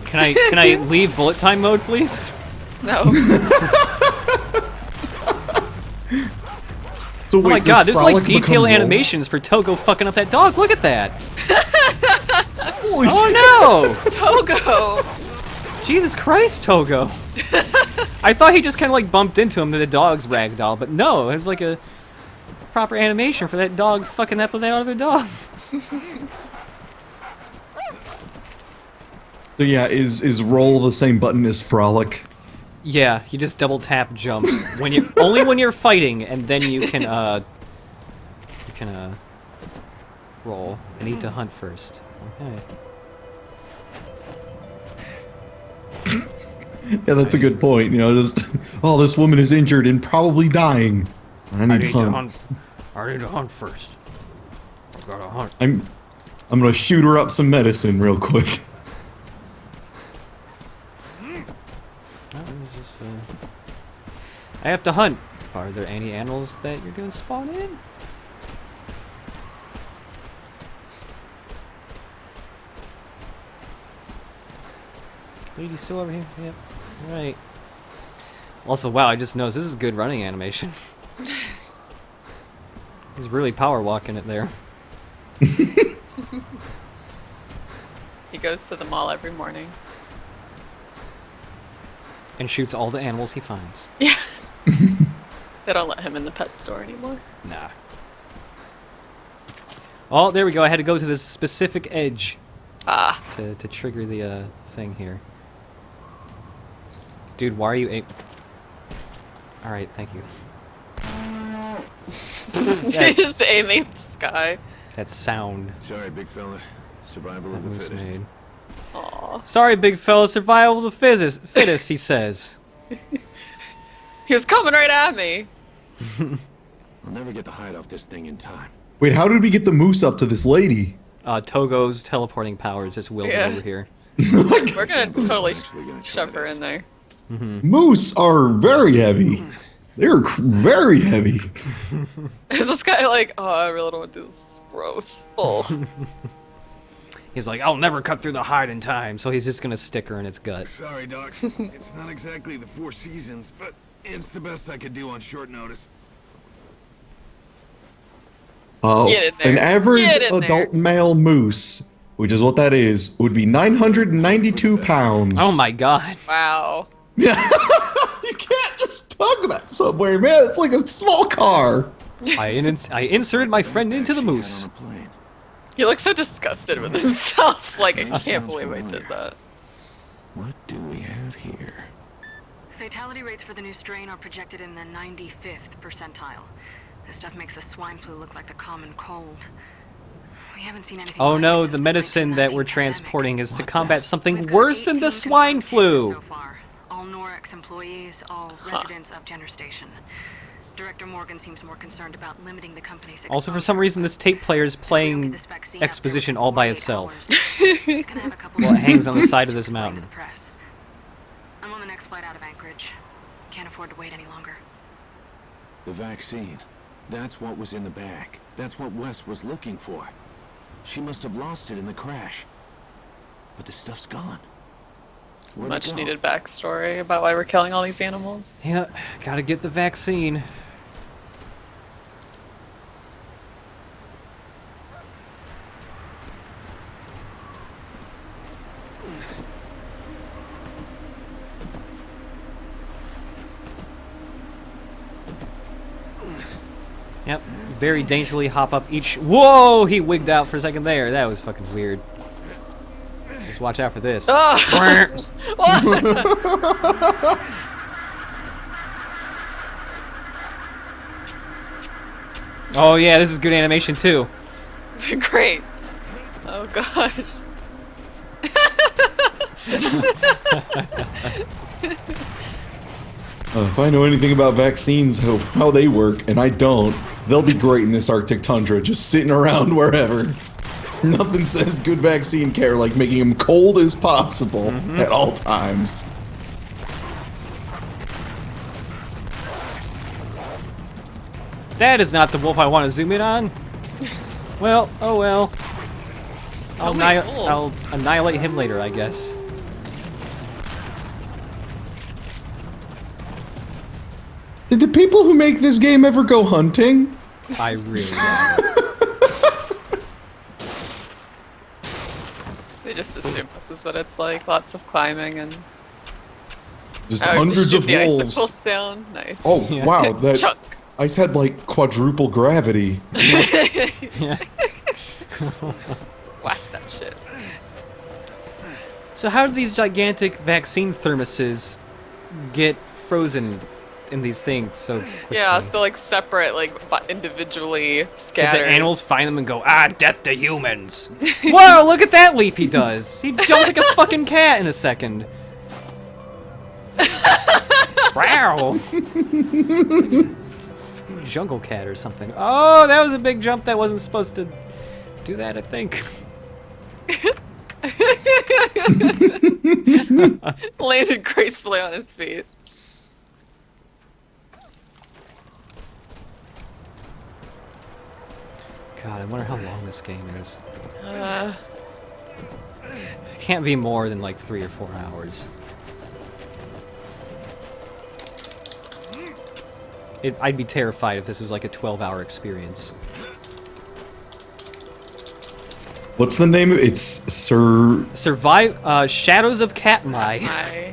Can I leave bullet time mode, please?
No.
So
Oh my god, there's like detailed animations for Togo fucking up that dog. Look at that.
Holy shit.
Oh no!
Togo!
Jesus Christ, Togo. I thought he just kind of like bumped into him to the dog's ragdoll, but no, it was like a proper animation for that dog fucking that other dog.
So yeah, is roll the same button as frolic?
Yeah, you just double tap jump when you only when you're fighting, and then you can roll. I need to hunt first. Okay.
Yeah, that's a good point. You know, just oh, this woman is injured and probably dying. I need to hunt.
I need to hunt first. I gotta hunt.
I'm gonna shoot her up some medicine real quick.
It's just, I have to hunt. Are there any animals that you're gonna spawn in? Lady still over here? Yep. Alright. Also, wow, I just noticed this is good running animation. He's really power walking it there.
He goes to the mall every morning.
And shoots all the animals he finds.
Yeah. They don't let him in the pet store anymore.
Nah. Oh, there we go. I had to go to this specific edge to trigger the thing here. Dude, why are you Alright, thank you.
They just aiming at the sky.
That sound.
Sorry, big fella. Survival of
that
the
was
fittest.
made.
Aw.
Sorry, big fella. Survival of the fittest, he says.
He was coming right at me.
I'll never get the hide off this thing in time.
Wait, how did we get the moose up to this lady?
Togo's teleporting powers just willed it over here.
We're gonna totally
Actually gonna try
shove her
this.
in there.
Moose are very heavy. They're very heavy.
Is this guy like, oh, I really don't want to do this. Gross. Oh.
He's like, I'll never cut through the hide in time, so he's just gonna stick her in its gut.
Sorry, Doc. It's not exactly the Four Seasons, but it's the best I could do on short notice.
Get in there.
An average
Get in
adult
there.
male moose, which is what that is, would be 992 pounds.
Oh my god.
Wow.
You can't just tug that somewhere, man. It's like a small car.
I inserted my friend into the moose.
On a plane.
He looks so disgusted with himself. Like, I can't believe I did that.
What do we have here?
Fatality rates for the new strain are projected in the 95th percentile. This stuff makes the swine flu look like the common cold. We haven't seen anything.
Oh
like it
no,
since
the medicine that we're
1919
transporting is to
pandemic.
combat something
We've got
worse than the
18
swine
confirmed
flu.
cases so far. All Norex employees, all residents of Jenner Station. Director Morgan seems more concerned about limiting the company's
Also, for some reason, this tape player is playing exposition all by itself. Well, it hangs on the side of this mountain.
I'm on the next flight out of Anchorage. Can't afford to wait any longer.
The vaccine. That's what was in the bag. That's what Wes was looking for. She must have lost it in the crash. But the stuff's gone. Where'd it
Much
go?
needed backstory about why we're killing all these animals.
Yeah, gotta get the vaccine. Yep, very dangerously hop up each. Whoa! He wigged out for a second there. That was fucking weird. Just watch out for this.
Oh!
Oh yeah, this is good animation too.
Great. Oh gosh.
If I know anything about vaccines, how they work, and I don't, they'll be great in this Arctic tundra, just sitting around wherever. Nothing says good vaccine care like making them cold as possible at all times.
That is not the wolf I want to zoom in on. Well, oh well.
So
I'll
many wolves.
annihilate him later, I guess.
Did the people who make this game ever go hunting?
I really don't.
They just assume this is what it's like. Lots of climbing and
Just
oh,
hundreds
shoot
of
the
wolves.
icicles down. Nice.
Oh,
Yeah.
wow, that
Chunk.
ice had like quadruple gravity.
Yeah.
Whack that shit.
So how do these gigantic vaccine thermoses get frozen in these things so quickly?
Yeah, so like separate, like but individually
Did
scattered.
the animals find them and go, death to humans. Whoa, look at that leap he does. He jumps like a fucking cat in a second. Wow. Jungle cat or something. Oh, that was a big jump that wasn't supposed to do that, I think.
Landed gracefully on his feet.
God, I wonder how long this game is. It can't be more than like 3 or 4 hours. I'd be terrified if this was like a 12-hour experience.
What's the name of it? It's
Shadows of Katmai.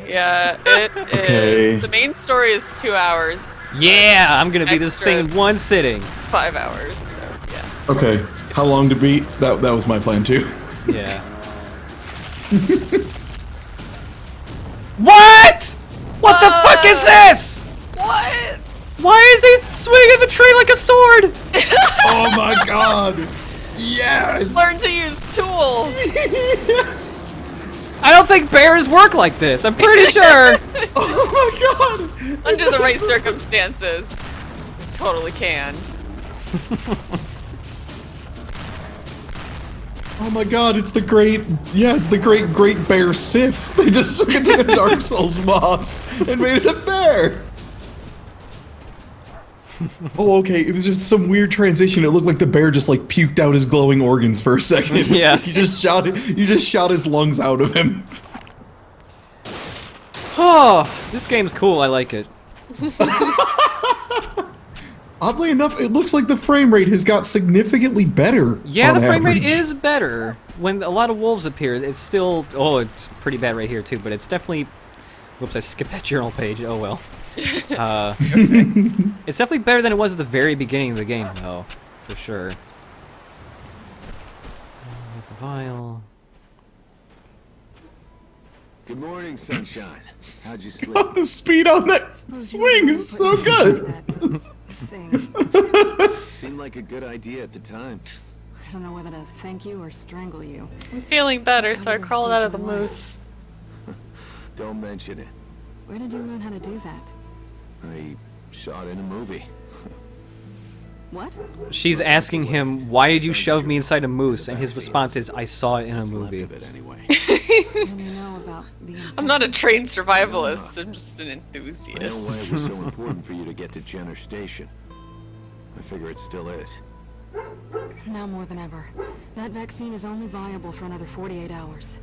Yeah, it
Okay.
is. The main story is 2 hours.
Yeah, I'm gonna beat this thing in
Extras.
one sitting.
5 hours, so yeah.
Okay. How long to beat? That was my plan too.
Yeah. What? What the fuck is this?
What?
Why is he swinging the tree like a sword?
Oh my god! Yes!
Learn to use tools.
Yes!
I don't think bears work like this. I'm pretty sure.
Oh my god!
Under the right circumstances, totally can.
Oh my god, it's the great Great Bear Sith. They just took a Dark Souls boss and made it a bear. Oh, okay. It was just some weird transition. It looked like the bear just like puked out his glowing organs for a second.
Yeah.
You just shot his lungs out of him.
Oh, this game's cool. I like it.
Oddly enough, it looks like the frame rate has got significantly better.
Yeah,
on
the frame rate
average.
is better. When a lot of wolves appear, it's still... Oh, it's pretty bad right here, too, but it's definitely... Whoops, I skipped that journal page. Oh, well. It's definitely better than it was at the very beginning of the game, though. For sure. With the vial...
Good morning, sunshine. How'd you sleep?
The speed on that swing is so good.
Seemed like a good idea at the time.
I don't know whether to thank you or strangle you.
I'm feeling better, so I crawled out of the moose.
Don't mention it.
Where did you learn how to do that?
I saw it in a movie.
What?
She's asking him, why did you shove me inside a moose? And his response is, I saw it in a movie.
Left of it anyway.
What do you know about the
I'm not a trained survivalist, I'm just an
I know why it
enthusiast.
was so important for you to get to Jenner Station. I figure it still is.
Now more than ever. That vaccine is only viable for another 48 hours.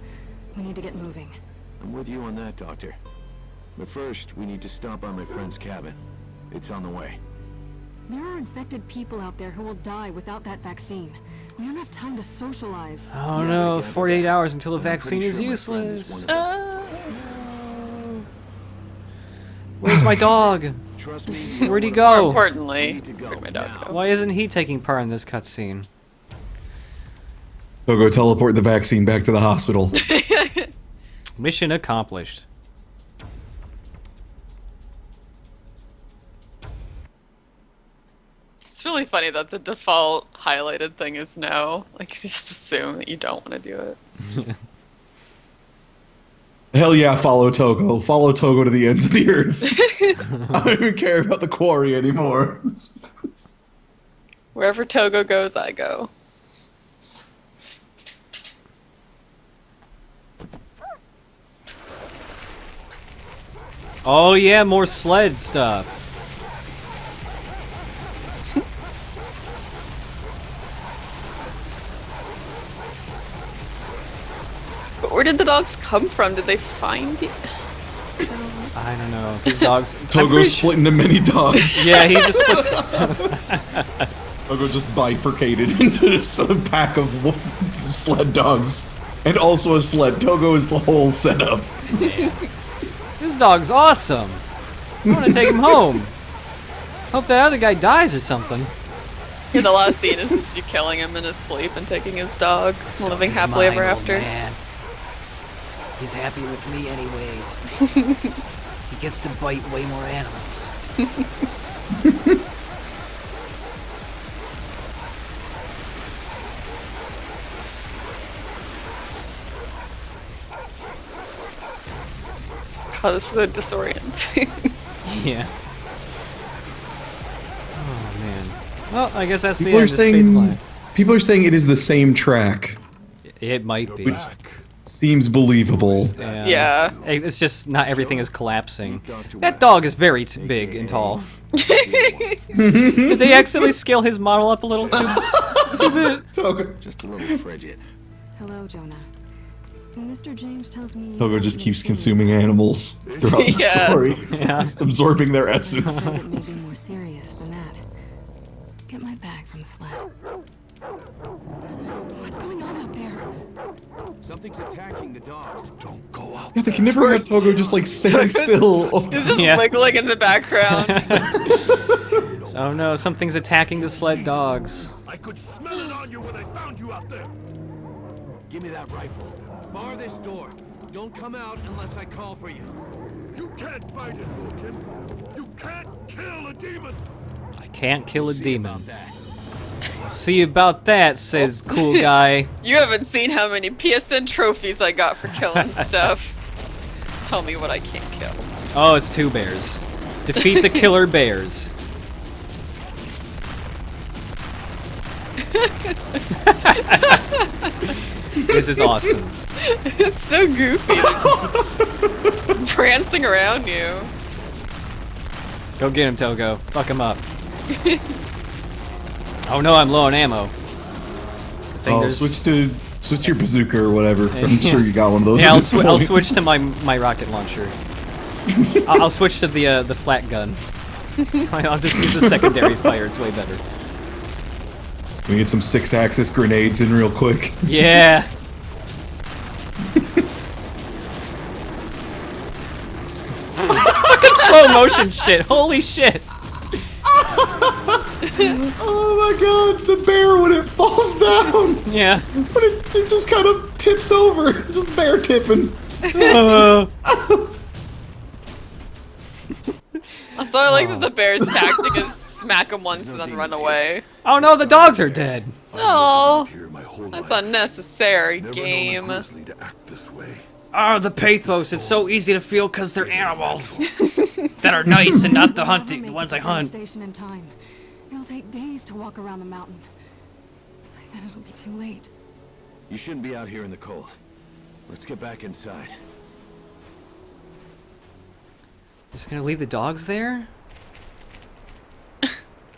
We need to get moving.
I'm with you on that, Doctor. But first, we need to stop by my friend's cabin. It's on the way.
There are infected people out there who will die without that vaccine. We don't have time to socialize.
Oh
Yeah,
no,
I gather
48
that.
hours until the
I'm
vaccine
pretty
is
sure my friend is
useless.
one of them.
Where's my dog?
Trust me.
Where'd he
More
go?
importantly,
Need to go
where'd my dog
now.
go?
Why isn't he taking part in this cutscene?
So go teleport the vaccine back to the hospital.
Mission accomplished.
It's really funny that the default highlighted thing is no. Like, you just assume that you don't want to do it.
Hell yeah, follow Togo. Follow Togo to the ends of the earth. I don't even care about the quarry anymore.
Wherever Togo goes, I go.
Oh yeah, more sled stuff.
But where did the dogs come from? Did they find you?
I don't know. These dogs. I'm
Togo
pretty
split into many dogs.
Yeah, he just puts.
Togo just bifurcated into just a pack of sled dogs. And also a sled. Togo is the whole setup.
This dog's awesome. I want to take him home. Hope that other guy dies or something.
Yeah, the last scene is just you killing him in his sleep and taking his dog, living
He's
happily
mine,
ever
old
after.
man. He's happy with me anyways. He gets to bite way more animals.
Oh, this is so disorienting.
Yeah. Oh man. Well, I guess that's
People
the
are
end.
saying people are saying it is the same track.
It might be.
Back.
Seems believable.
Yeah.
It's just not everything is collapsing. That dog is very big and tall. Did they accidentally scale his model up a little too bit?
Togo,
Just a little frigid.
Hello, Jonah. Mr. James tells me.
Togo just keeps consuming animals throughout the
Yeah.
story,
Yeah.
just absorbing their essence.
It may be more serious than that. Get my bag from the sled. What's going on out there?
Something's attacking the dogs.
Don't go out.
Yeah, they can never have Togo just like sitting still.
It's just
Yeah.
wiggling in the background.
Oh no, something's attacking the sled dogs.
I could smell it on you when I found you out there.
Give me that rifle. Bar this door. Don't come out unless I call for you.
You can't fight it, Logan. You can't kill a demon.
I can't kill a
See
demon.
about that.
See about that, says cool guy.
You haven't seen how many PSN trophies I got for killing stuff. Tell me what I can't kill.
Oh, it's 2 bears. Defeat the killer bears. This is awesome.
It's so goofy. Just prancing around you.
Go get him, Togo. Fuck him up. Oh no, I'm low on ammo.
Oh, switch to your bazooka or whatever. I'm sure you got one of those.
Yeah,
at
I'll,
this
I'll
point.
switch to my rocket launcher. I'll switch to the flat gun. I'll just use the secondary fire. It's way better.
We get some 6-axis grenades in real quick.
Yeah. Fucking slow motion shit. Holy shit.
Oh my god, the bear when it falls down.
Yeah.
But it just kind of tips over. Just bear tipping.
So I like that the bear's tactic is smack him once and then run away.
Oh no, the dogs are dead.
Oh,
Here my whole
that's
life.
unnecessary,
Never
game.
known a grizzly to act this way.
Oh, the pathos. It's so easy to feel because they're animals that are nice and not the hunting, the ones I hunt.
Station in time. It'll take days to walk around the mountain. Then it'll be too late.
You shouldn't be out here in the cold. Let's get back inside.
Just gonna leave the dogs there?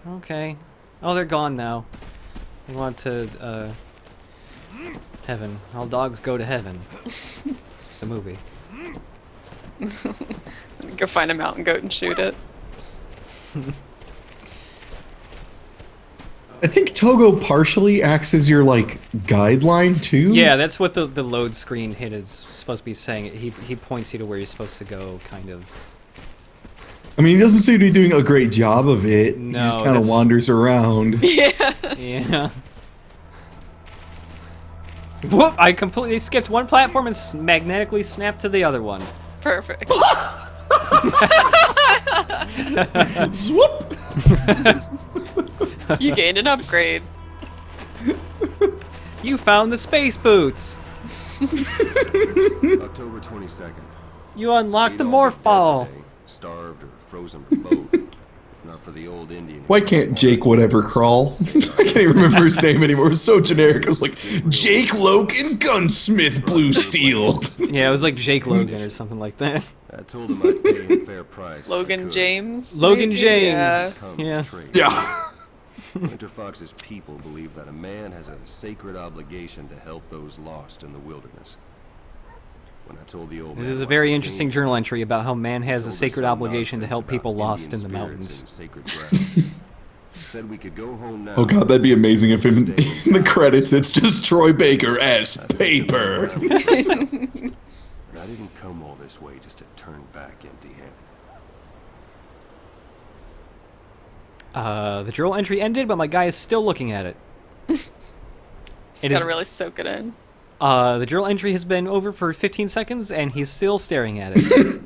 Okay. Oh, they're gone now. They want to, heaven. All dogs go to heaven. The movie.
Go find a mountain goat and shoot it.
I think Togo partially acts as your, like, guideline, too?
Yeah, that's what the load screen hit is supposed to be saying. He points you to where you're supposed to go, kind of.
I mean, he doesn't seem to be doing a great job of it.
No,
he just kind of
that's-
wanders around.
Yeah. Whoop! I completely skipped one platform and magnetically snapped to the other one.
Perfect.
Swoop!
You gained an upgrade.
You found the space boots!
October 22nd.
You unlocked the
We'd all be
morph
dead
ball!
today, starved or frozen or both. If not for the old Indian.
Why can't Jake whatever crawl? I can't even remember his name anymore. It was so generic. It was like, Jake Logan Gunsmith Blue Steel.
Yeah, it was like Jake Logan or something like that.
I told him I'd pay him a fair price. if I
Logan
could.
James.
Logan
maybe?
James!
Come
Yeah.
trade.
Yeah.
Winter Fox's people believe that a man has a sacred obligation to help those lost in the wilderness. When I told the old
This
man
is a
what
very
I
interesting
came
journal entry about how man
for,
has a
told us
sacred
some
obligation to
nonsense
help
about
people lost
Indian
in the
spirits
mountains.
and sacred ground. Said we could go home now.
Oh god, that'd be amazing if in the credits it's just Troy Baker as Paper.
But I didn't come all this way just to turn back empty-handed.
The journal entry ended, but my guy is still looking at it.
Just
It
gotta
is-
really soak it in.
The journal entry has been over for 15 seconds, and he's still staring at it.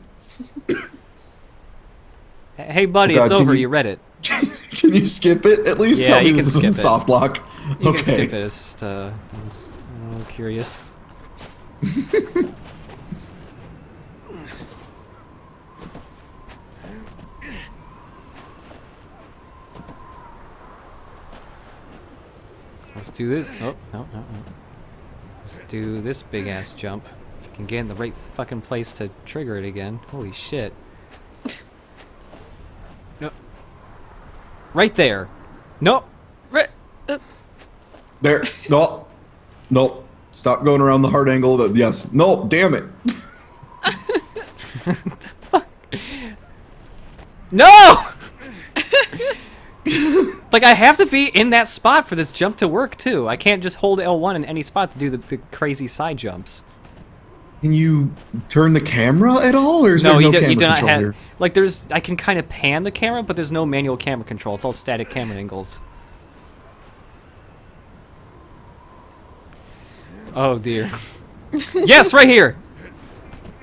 Hey, buddy,
Oh, God,
it's
can
over.
you-
You read it.
Can you skip it at least?
Yeah,
Tell me
you
this
can
isn't
skip it.
soft lock.
You
Okay.
can skip it. It's just, I'm curious. Let's do this. Oh, no, no, no. Let's do this big-ass jump. If I can get in the right fucking place to trigger it again. Holy shit. No. Right there. No.
Right.
There. No. No. Stop going around the hard angle. Yes. No. Damn it.
No! Like, I have to be in that spot for this jump to work, too. I can't just hold L1 in any spot to do the crazy side jumps.
Can you turn the camera at all, or is there no
you
camera
do not
control
have...
here?
Like, I can kind of pan the camera, but there's no manual camera control. It's all static camera angles. Oh, dear. Yes, right here!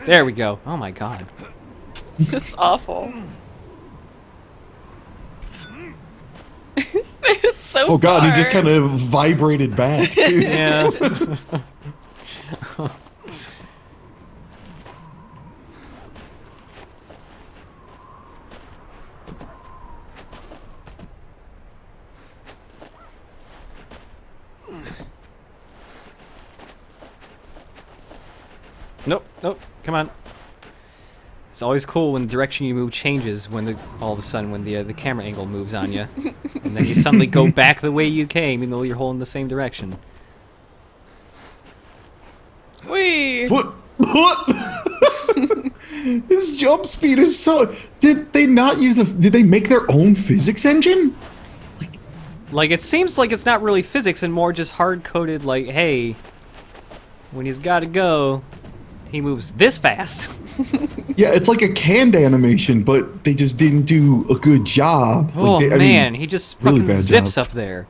There we go. Oh, my God.
It's awful. It's so
Oh god,
far.
he just kind of vibrated back, too.
Yeah. Nope, nope, come on. It's always cool when the direction you move changes when all of a sudden when the camera angle moves on you. And then you suddenly go back the way you came even though you're holding the same direction.
Whee!
What? His jump speed is so... Did they not use Did they make their own physics engine?
Like, it seems like it's not really physics and more just hard-coded, like, hey, when he's gotta go, he moves this fast.
Yeah, it's like a canned animation, but they just didn't do a good job.
Oh,
like I
man,
mean,
he just
really
fucking
bad
zips
job.
up there.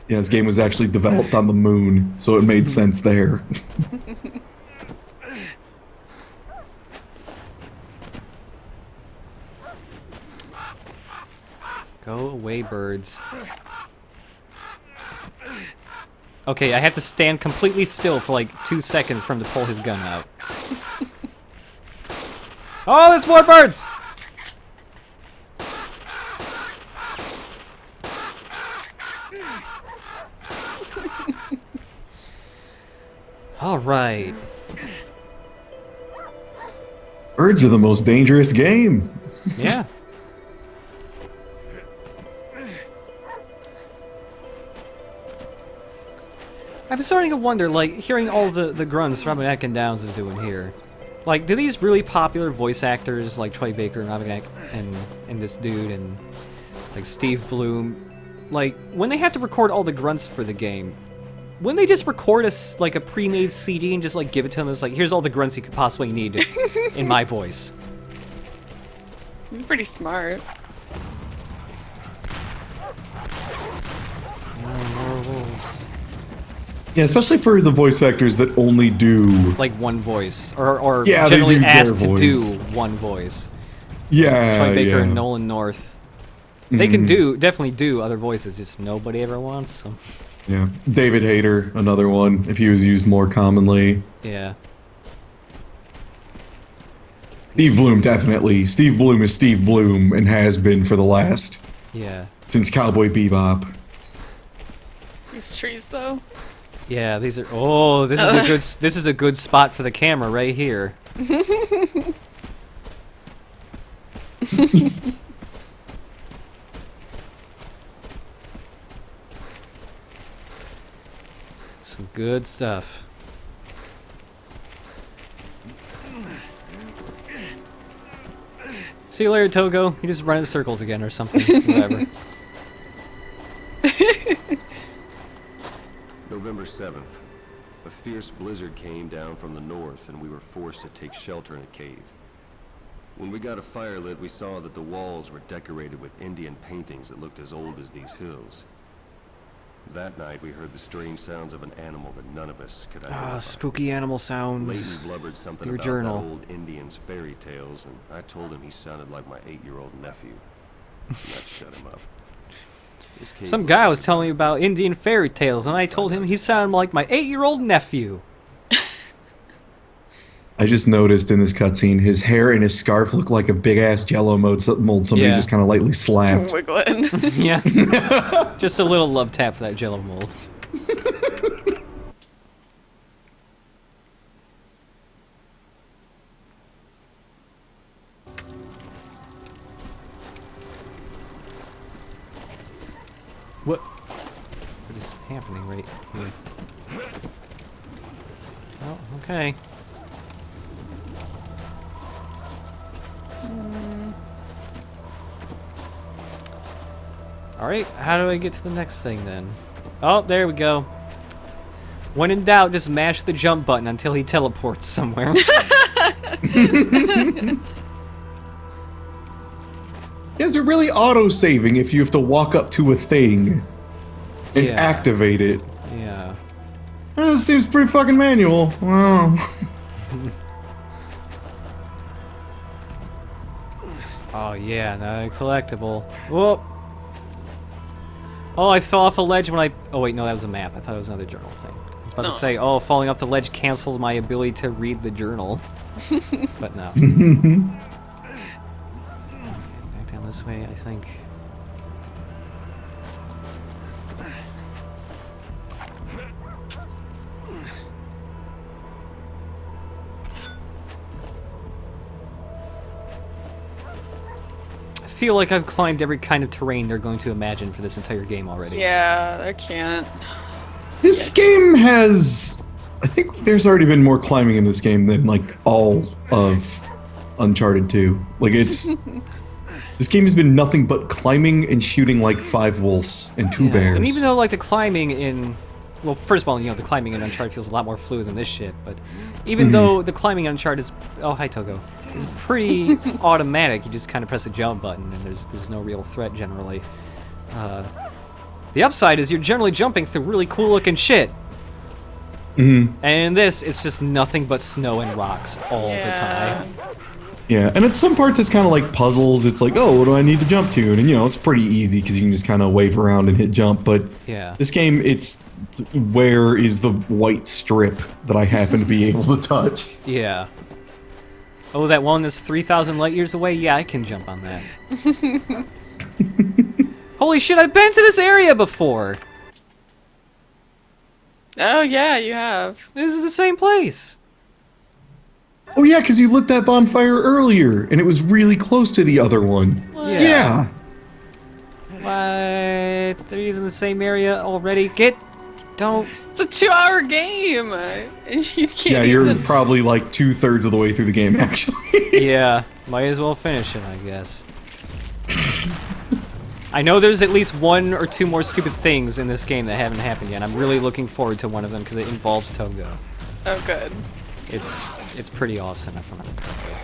Yeah, this game was actually developed on the moon, so it made sense there.
Go away, birds. Okay, I have to stand completely still for like 2 seconds for him to pull his gun out. Oh, there's more birds! All right.
Birds are the most dangerous game.
Yeah. I'm starting to wonder, like, hearing all the grunts Robin Atkin Downs is doing here. Like, do these really popular voice actors, like Troy Baker and Robin Atkin and this dude and, like, Steve Bloom, like, when they have to record all the grunts for the game, wouldn't they just record a pre-made CD and just, like, give it to them as, like, here's all the grunts you could possibly need in my voice?
You're pretty smart.
Yeah, especially for the voice actors that only do...
Like one voice, or
Yeah, they
generally
do their
asked to do
voice.
one voice.
Yeah,
Troy Baker
yeah.
and Nolan North. They can definitely do other voices, just nobody ever wants them.
Yeah. David Hayter, another one, if he was used more commonly.
Yeah.
Steve Bloom, definitely. Steve Bloom is Steve Bloom and has been for the last...
Yeah.
Since Cowboy Bebop.
These trees, though.
Yeah, these are. Oh, this is a good spot for the camera right here. Some good stuff. See you later, Togo. You just run in circles again or something. Whatever.
November 7th. A fierce blizzard came down from the north and we were forced to take shelter in a cave. When we got a fire lit, we saw that the walls were decorated with Indian paintings that looked as old as these hills. That night we heard the strange sounds of an animal that none of us could identify.
Ah, spooky animal sounds.
Layton blubbered something
Your
about
journal.
that old Indian's fairy tales, and I told him he sounded like my 8-year-old nephew. And that shut him up. This cave
Some guy was
like
telling me
last
about Indian fairy tales, and I told him he sounded like my 8-year-old nephew.
I just noticed in this cutscene, his hair and his scarf look like a big ass Jello mold somebody
Yeah.
just kind of lightly slapped.
Wiggling.
Yeah. Just a little love tap for that Jello mold. What is happening right here? Oh, okay. Alright, how do I get to the next thing then? Oh, there we go. When in doubt, just mash the jump button until he teleports somewhere.
Is it really auto-saving if you have to walk up to a thing and
Yeah.
activate it?
Yeah.
It seems pretty fucking manual. Wow.
Oh yeah, another collectible. Whoop! Oh, I fell off a ledge when I... Oh wait, no, that was a map. I thought it was another journal thing. I was about to say, oh, falling off the ledge canceled my ability to read the journal. But no. Okay, back down this way, I think. I feel like I've climbed every kind of terrain they're going to imagine for this entire game already.
Yeah, I can't.
This game has... I think there's already been more climbing in this game than, like, all of Uncharted 2. Like, it's... This game has been nothing but climbing and shooting, like, 5 wolves and 2 bears.
And even though, like, the climbing in... Well, first of all, you know, the climbing in Uncharted feels a lot more fluid than this shit, but even though the climbing in Uncharted is... Oh, hi, Togo. Is pretty automatic. You just kind of press the jump button, and there's no real threat, generally. The upside is you're generally jumping through really cool-looking shit. And in this, it's just nothing but snow and rocks all the time.
Yeah, and at some parts it's kind of like puzzles. It's like, oh, what do I need to jump to? And, you know, it's pretty easy because you can just kind of wave around and hit jump. But
Yeah.
this game, it's where is the white strip that I happen to be able to touch?
Yeah. Oh, that one that's 3,000 light years away? Yeah, I can jump on that. Holy shit, I've been to this area before!
Oh yeah, you have.
This is the same place!
Oh yeah, because you lit that bonfire earlier, and it was really close to the other one. Yeah.
What? They're using the same area already? Don't...
It's a 2-hour game, and you can't.
Yeah, you're
even...
probably like 2/3 of the way through the game, actually.
Yeah, might as well finish it, I guess. I know there's at least 1 or 2 more stupid things in this game that haven't happened yet. I'm really looking forward to one of them because it involves Togo.
Oh, good.
It's pretty awesome if I'm not Togo.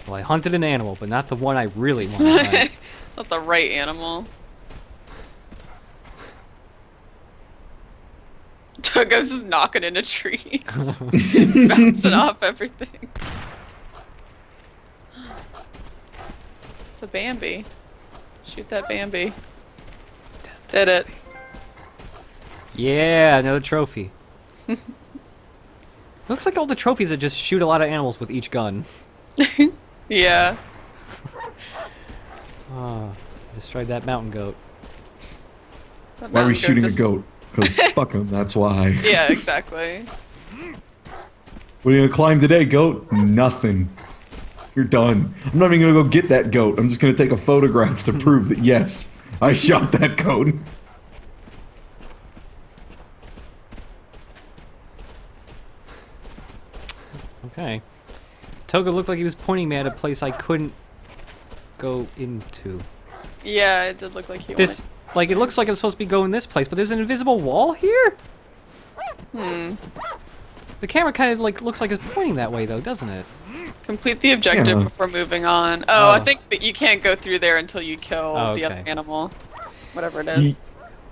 Well, I hunted an animal, but not the one I really want to hunt.
Not the right animal. Togo's just knocking into trees. Bouncing off everything. It's a Bambi. Shoot that Bambi. Did it.
Yeah, another trophy. Looks like all the trophies are just shoot a lot of animals with each gun.
Yeah.
Oh, destroyed that mountain goat.
That
Why are we
mountain
shooting
just-
a goat? Because fuck him, that's why.
Yeah, exactly.
What are you gonna climb today, goat? Nothing. You're done. I'm not even gonna go get that goat. I'm just gonna take a photograph to prove that, yes, I shot that goat.
Okay. Togo looked like he was pointing me at a place I couldn't go into.
Yeah, it did look like he
This, like, it looks like I'm supposed to be going this place, but there's an invisible wall here?
Hmm.
The camera kind of, like, looks like it's pointing that way, though, doesn't it?
Complete the objective
Yeah.
before moving on. Oh, I think that you can't go through there until you kill
Oh,
the other
okay.
animal. Whatever it is.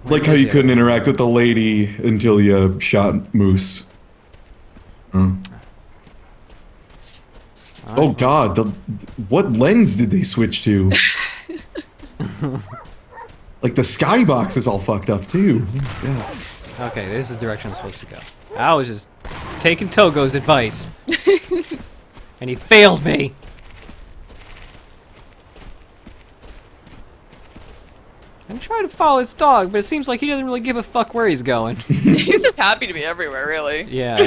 Like how you couldn't interact with the lady until you shot Moose. Oh god, what lens did they switch to? Like the skybox is all fucked up too. Yeah.
Okay, this is the direction I'm supposed to go. I was just taking Togo's advice. And he failed me. I'm trying to follow this dog, but it seems like he doesn't really give a fuck where he's going.
He's just happy to be everywhere, really.
Yeah.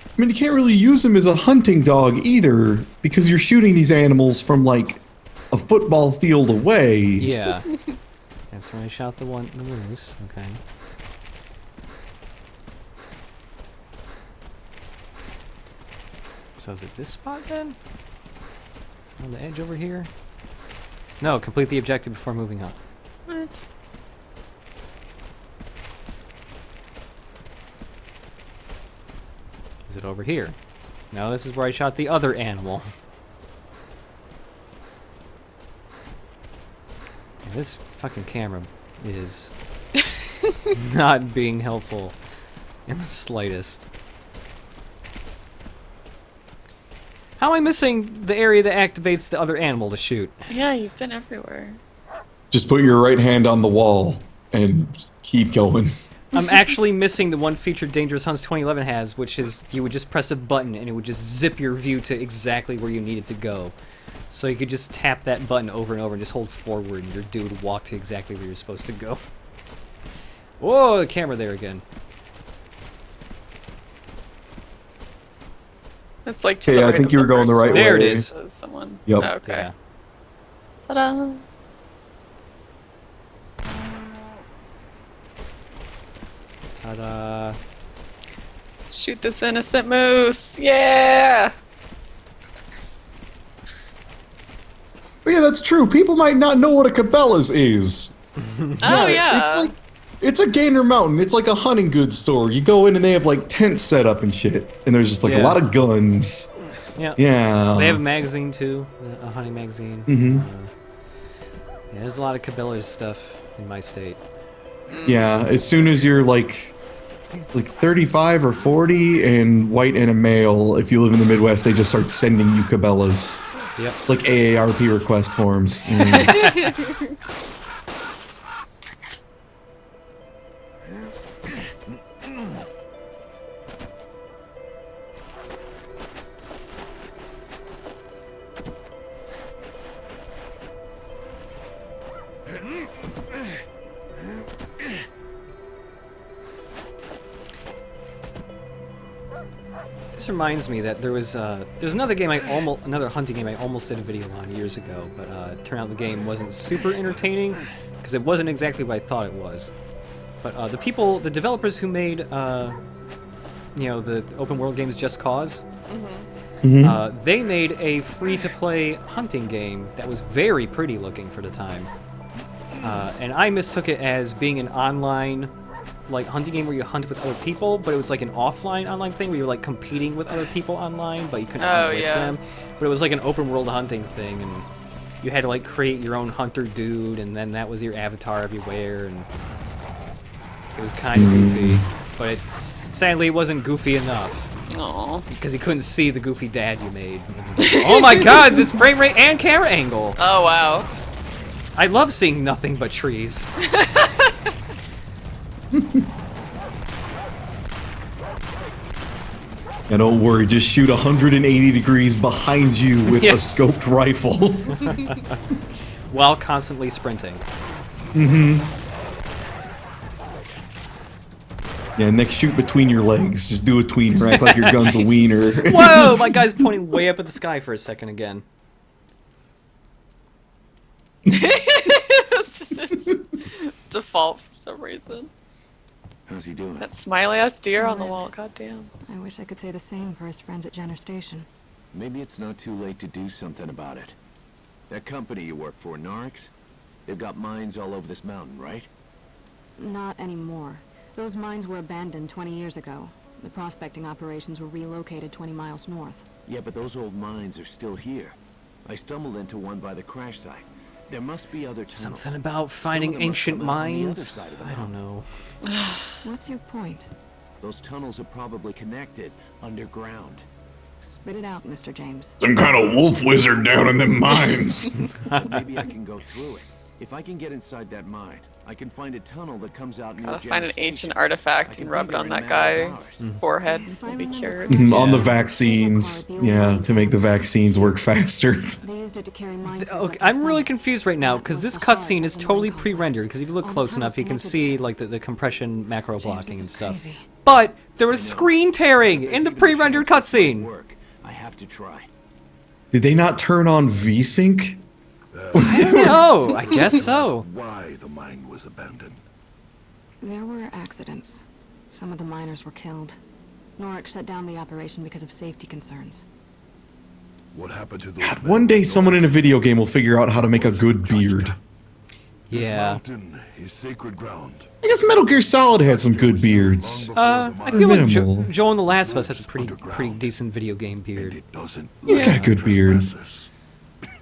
I mean, you can't really use him as a hunting dog either, because you're shooting these animals from like a football field away.
Yeah. That's when I shot the moose. Okay. So is it this spot then? On the edge over here? No, complete the objective before moving up.
What?
Is it over here? No, this is where I shot the other animal. This fucking camera is not being helpful in the slightest. How am I missing the area that activates the other animal to shoot?
Yeah, you've been everywhere.
Just put your right hand on the wall and just keep going.
I'm actually missing the one feature Dangerous Hunts 2011 has, which is you would just press a button and it would just zip your view to exactly where you needed to go. So you could just tap that button over and over and just hold forward and your dude would walk to exactly where you're supposed to go. Whoa, the camera there again.
It's like to
Okay,
the
I
right
think
of
you were going the
first
right
one.
There it
way.
is.
Says someone.
Yep.
Oh, okay.
Yeah.
Ta-da!
Ta-da.
Shoot this innocent moose! Yeah!
But yeah, that's true. People might not know what a Cabela's is.
Oh yeah.
It's like, it's a Gainer Mountain. It's like a hunting goods store. You go in and they have like tents set up and shit. And there's just like a
Yeah.
lot of guns.
Yeah.
Yeah.
They have a magazine too, a hunting magazine.
Mhm.
Yeah, there's a lot of Cabela stuff in my state.
Yeah, as soon as you're like 35 or 40 and white and a male, if you live in the Midwest, they just start sending you Cabela's.
Yep.
It's like AARP request forms. Mm.
This reminds me that there's another game another hunting game I almost did a video on years ago, but it turned out the game wasn't super entertaining because it wasn't exactly what I thought it was. But the developers who made the open world games Just Cause, they made a free-to-play hunting game that was very pretty looking for the time, and I mistook it as being an online like hunting game where you hunt with other people, but it was like an offline online thing where you were like competing with other people online, but you couldn't hunt with them. But it was like an open world hunting thing, and you had to like create your own hunter dude, and then that was your avatar everywhere, and it was kind of goofy. But sadly, it wasn't goofy enough
Aww.
because you couldn't see the goofy dad you made. Oh my god, this frame rate and camera angle!
Oh wow.
I love seeing nothing but trees.
And don't worry, just shoot 180 degrees behind you with
Yeah.
a scoped rifle.
While constantly sprinting.
Yeah, next shoot between your legs. Just do a tweener, act like your gun's a wiener.
Whoa! My guy's pointing way up at the sky for a second again.
That's just his default for some reason.
How's he doing?
That smiley ass deer on the wall, goddamn.
I wish I could say the same for his friends at Jenner Station.
Maybe it's not too late to do something about it. That company you work for, Narix, they've got mines all over this mountain, right?
Not anymore. Those mines were abandoned 20 years ago. The prospecting operations were relocated 20 miles north.
Yeah, but those old mines are still here. I stumbled into one by the crash site. There must be other tunnels.
Something about
Some
finding
of them must
ancient
come out on the other
mines?
side of the
I don't know.
What's your point?
Those tunnels are probably connected underground.
Spit it out, Mr. James.
Some kind of wolf wizard down in them mines.
Maybe I can go through it. If I can get inside that mine, I can find a tunnel that comes out near
Gotta
Jen's
find an
station.
ancient artifact and rub it on that guy's forehead. He'll be cured.
On the vaccines, yeah, to make the vaccines work faster.
They used it to carry mine crews
Okay,
up to
I'm really
summits.
confused right now because this cutscene is totally pre-rendered. Because if you look
All the
close enough,
tunnels
you can
connected
see
there.
like the compression macro blocking and
this is
stuff.
crazy.
But there was screen tearing in the pre-rendered cutscene.
Work. I have to try.
Did they not turn on VSync?
No, I guess so.
Why the mine was abandoned.
There were accidents. Some of the miners were killed. Norik shut down the operation because of safety concerns.
What happened to those
God,
men
one day
up
someone in a
north?
video game will figure out how to make a good beard.
This
Yeah.
mountain is sacred ground.
I guess Metal Gear Solid had some good beards.
I feel like
Minimal.
Joel in The Last of Us has a pretty decent video game beard.
It doesn't
He's got a good beard.
trespassers.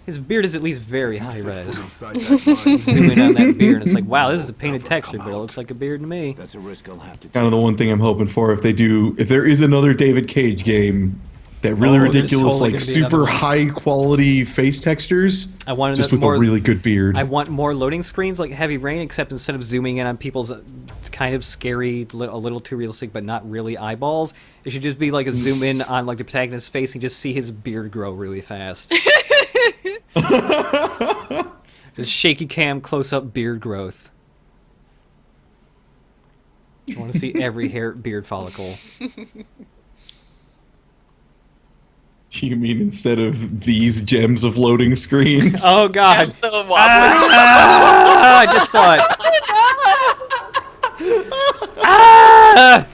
His beard is at least very high
Set
res.
foot inside that mine.
Zoom in on that beard, and it's like, wow, this is a painted texture, but it looks like a beard to me.
That's a risk I'll have to take.
Kind of the one thing I'm hoping for if there is another David Cage game, that really
Oh, there's
ridiculous,
totally
like
gonna be another
super
one.
high quality face textures.
I wanted
just
that
with
more,
a really good beard.
I want more loading screens like Heavy Rain, except instead of zooming in on people's kind of scary, a little too realistic, but not really eyeballs, it should just be like a zoom in on like the protagonist's face and just see his beard grow really fast. Just shaky cam close up beard growth. I want to see every beard follicle.
You mean instead of these gems of loading screens?
Oh god.
So wobbly.
Ah, I just saw it. Ah!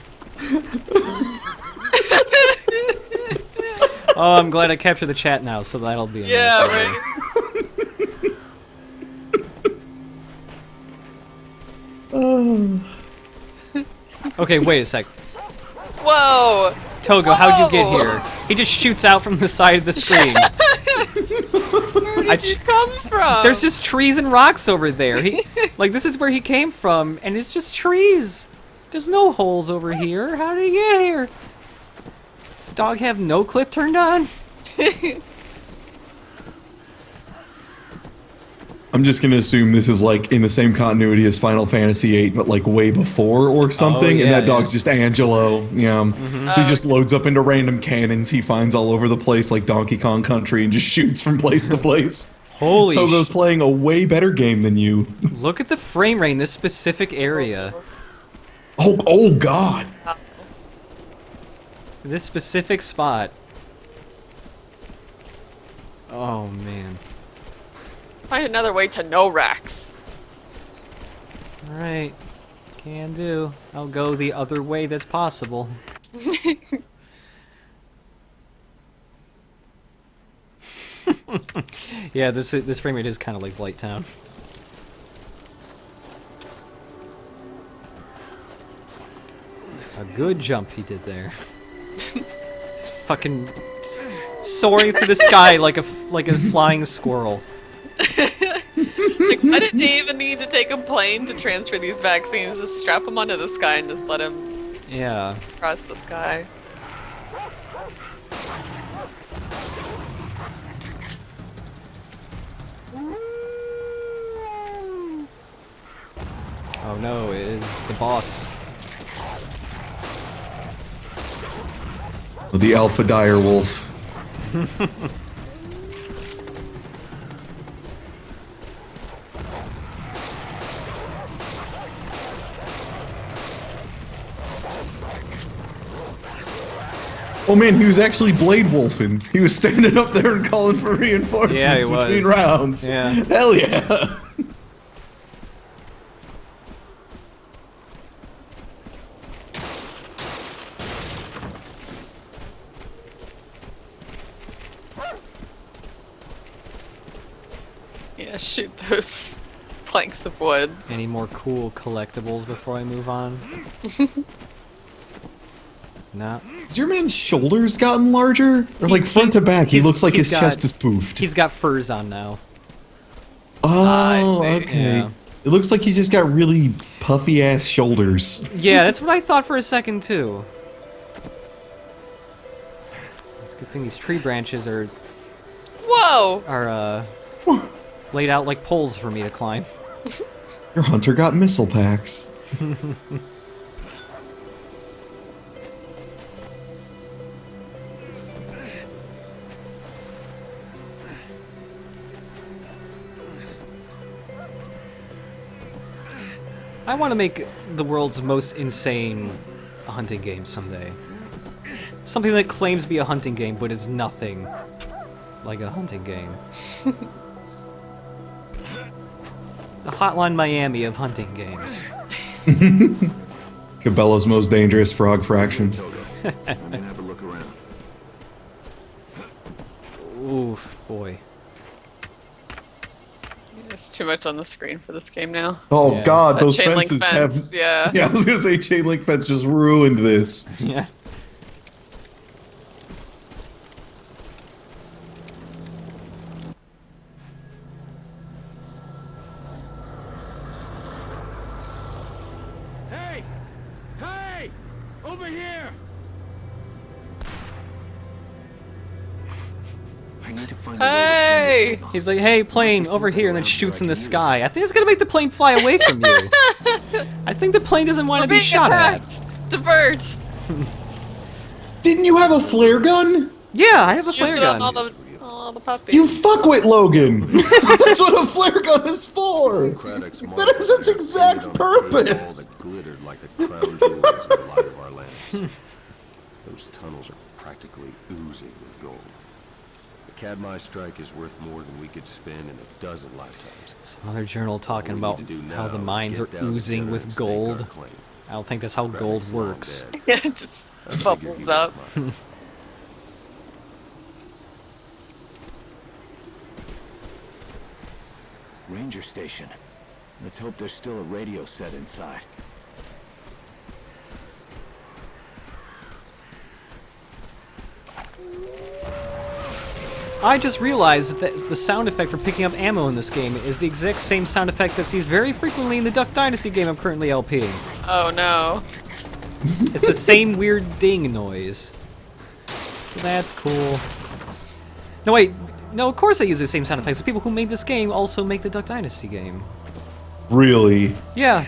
Oh, I'm glad I captured the chat now, so that'll be.
Yeah, right.
Okay, wait a sec.
Whoa!
Togo, how'd you get
Whoa.
here? He just shoots out from the side of the screen.
Where did you come from?
There's just trees and rocks over there. Like, this is where he came from, and it's just trees. There's no holes over here. How did he get here? Does this dog have no clip turned on?
I'm just gonna assume this is like in the same continuity as Final Fantasy VIII, but like way before or something,
yeah,
and that
yeah.
dog's just Angelo. Yeah, so he just loads up into random cannons he finds all over the place, like Donkey Kong Country, and just shoots from place to place.
Holy
Togo's playing a way better game than you.
Look at the frame rate in this specific area.
Oh God!
This specific spot. Oh, man.
Find another way to no racks.
Alright. Can do. I'll go the other way that's possible. Yeah, this frame rate is kind of like Blight Town. A good jump he did there. He's fucking soaring through the sky like a flying squirrel.
Like, why didn't they even need to take a plane to transfer these vaccines? Just strap them onto the sky and just let him
Yeah.
cross the sky.
Oh no, it is the boss.
The Alpha Dire Wolf. Oh man, he was actually Blade Wolfing. He was standing up there and calling for reinforcements
Yeah, he
between
was.
rounds.
Yeah.
Hell yeah.
Yeah, shoot those planks of wood.
Any more cool collectibles before I move on? No.
Has your man's shoulders gotten larger? Or like front to back, he
he's-
looks like
he's
his chest is poofed.
He's got furs on now.
I
Oh,
see.
okay.
Yeah.
It looks like he just got really puffy ass shoulders.
Yeah, that's what I thought for a second too. He's It's a good thing these tree branches are
Whoa!
laid out like poles for me to climb.
Your hunter got missile packs.
I want to make the world's most insane hunting game someday. Something that claims to be a hunting game, but is nothing like a hunting game. The Hotline Miami of hunting games.
Cabela's most dangerous frog fractions.
I'm gonna have a look around.
Oof, boy.
There's too much on the screen for this game now.
Oh
Yeah.
god,
That
those
chain link
fences
fence,
have...
yeah.
Yeah, I was gonna say chain link fence just ruined this.
Yeah.
Hey! Hey! Over here! I need to find a way to send
Hey!
the signal.
He's like, hey, plane, over here, and then shoots in the sky. I think it's gonna make the plane fly away from you. I think the plane doesn't want
We're
to be
being
shot
attacked! Divert!
Didn't you have a flare gun?
at. Yeah, I have a
Use
flare
it on
gun.
all the puppies.
You fuckwit, Logan! That's what a flare gun is for!
Craddock's
That is its exact
painted on a great
purpose.
wall that glittered like the crown jewels in the light of our lamps. Those tunnels are practically oozing with gold. The Katmai strike is worth more than we could spend in a dozen lifetimes.
Some other journal talking
All we
about
need to do
how
now
the
is
mines are
get down to
oozing
dinner
with
and stake our
gold.
claim.
I don't think that's how gold
Craddock's long
works.
dead.
Yeah, it just
I figured
bubbles
you
up.
wouldn't mind.
Ranger station. Let's hope there's still a radio set inside.
I just realized that the sound effect for picking up ammo in this game is the exact same sound effect that's used very frequently in the Duck Dynasty game I'm currently LPing.
Oh no.
It's the same weird ding noise. So that's cool. No, wait. No, of course they use the same sound effects. The people who made this game also make the Duck Dynasty game.
Really?
Yeah,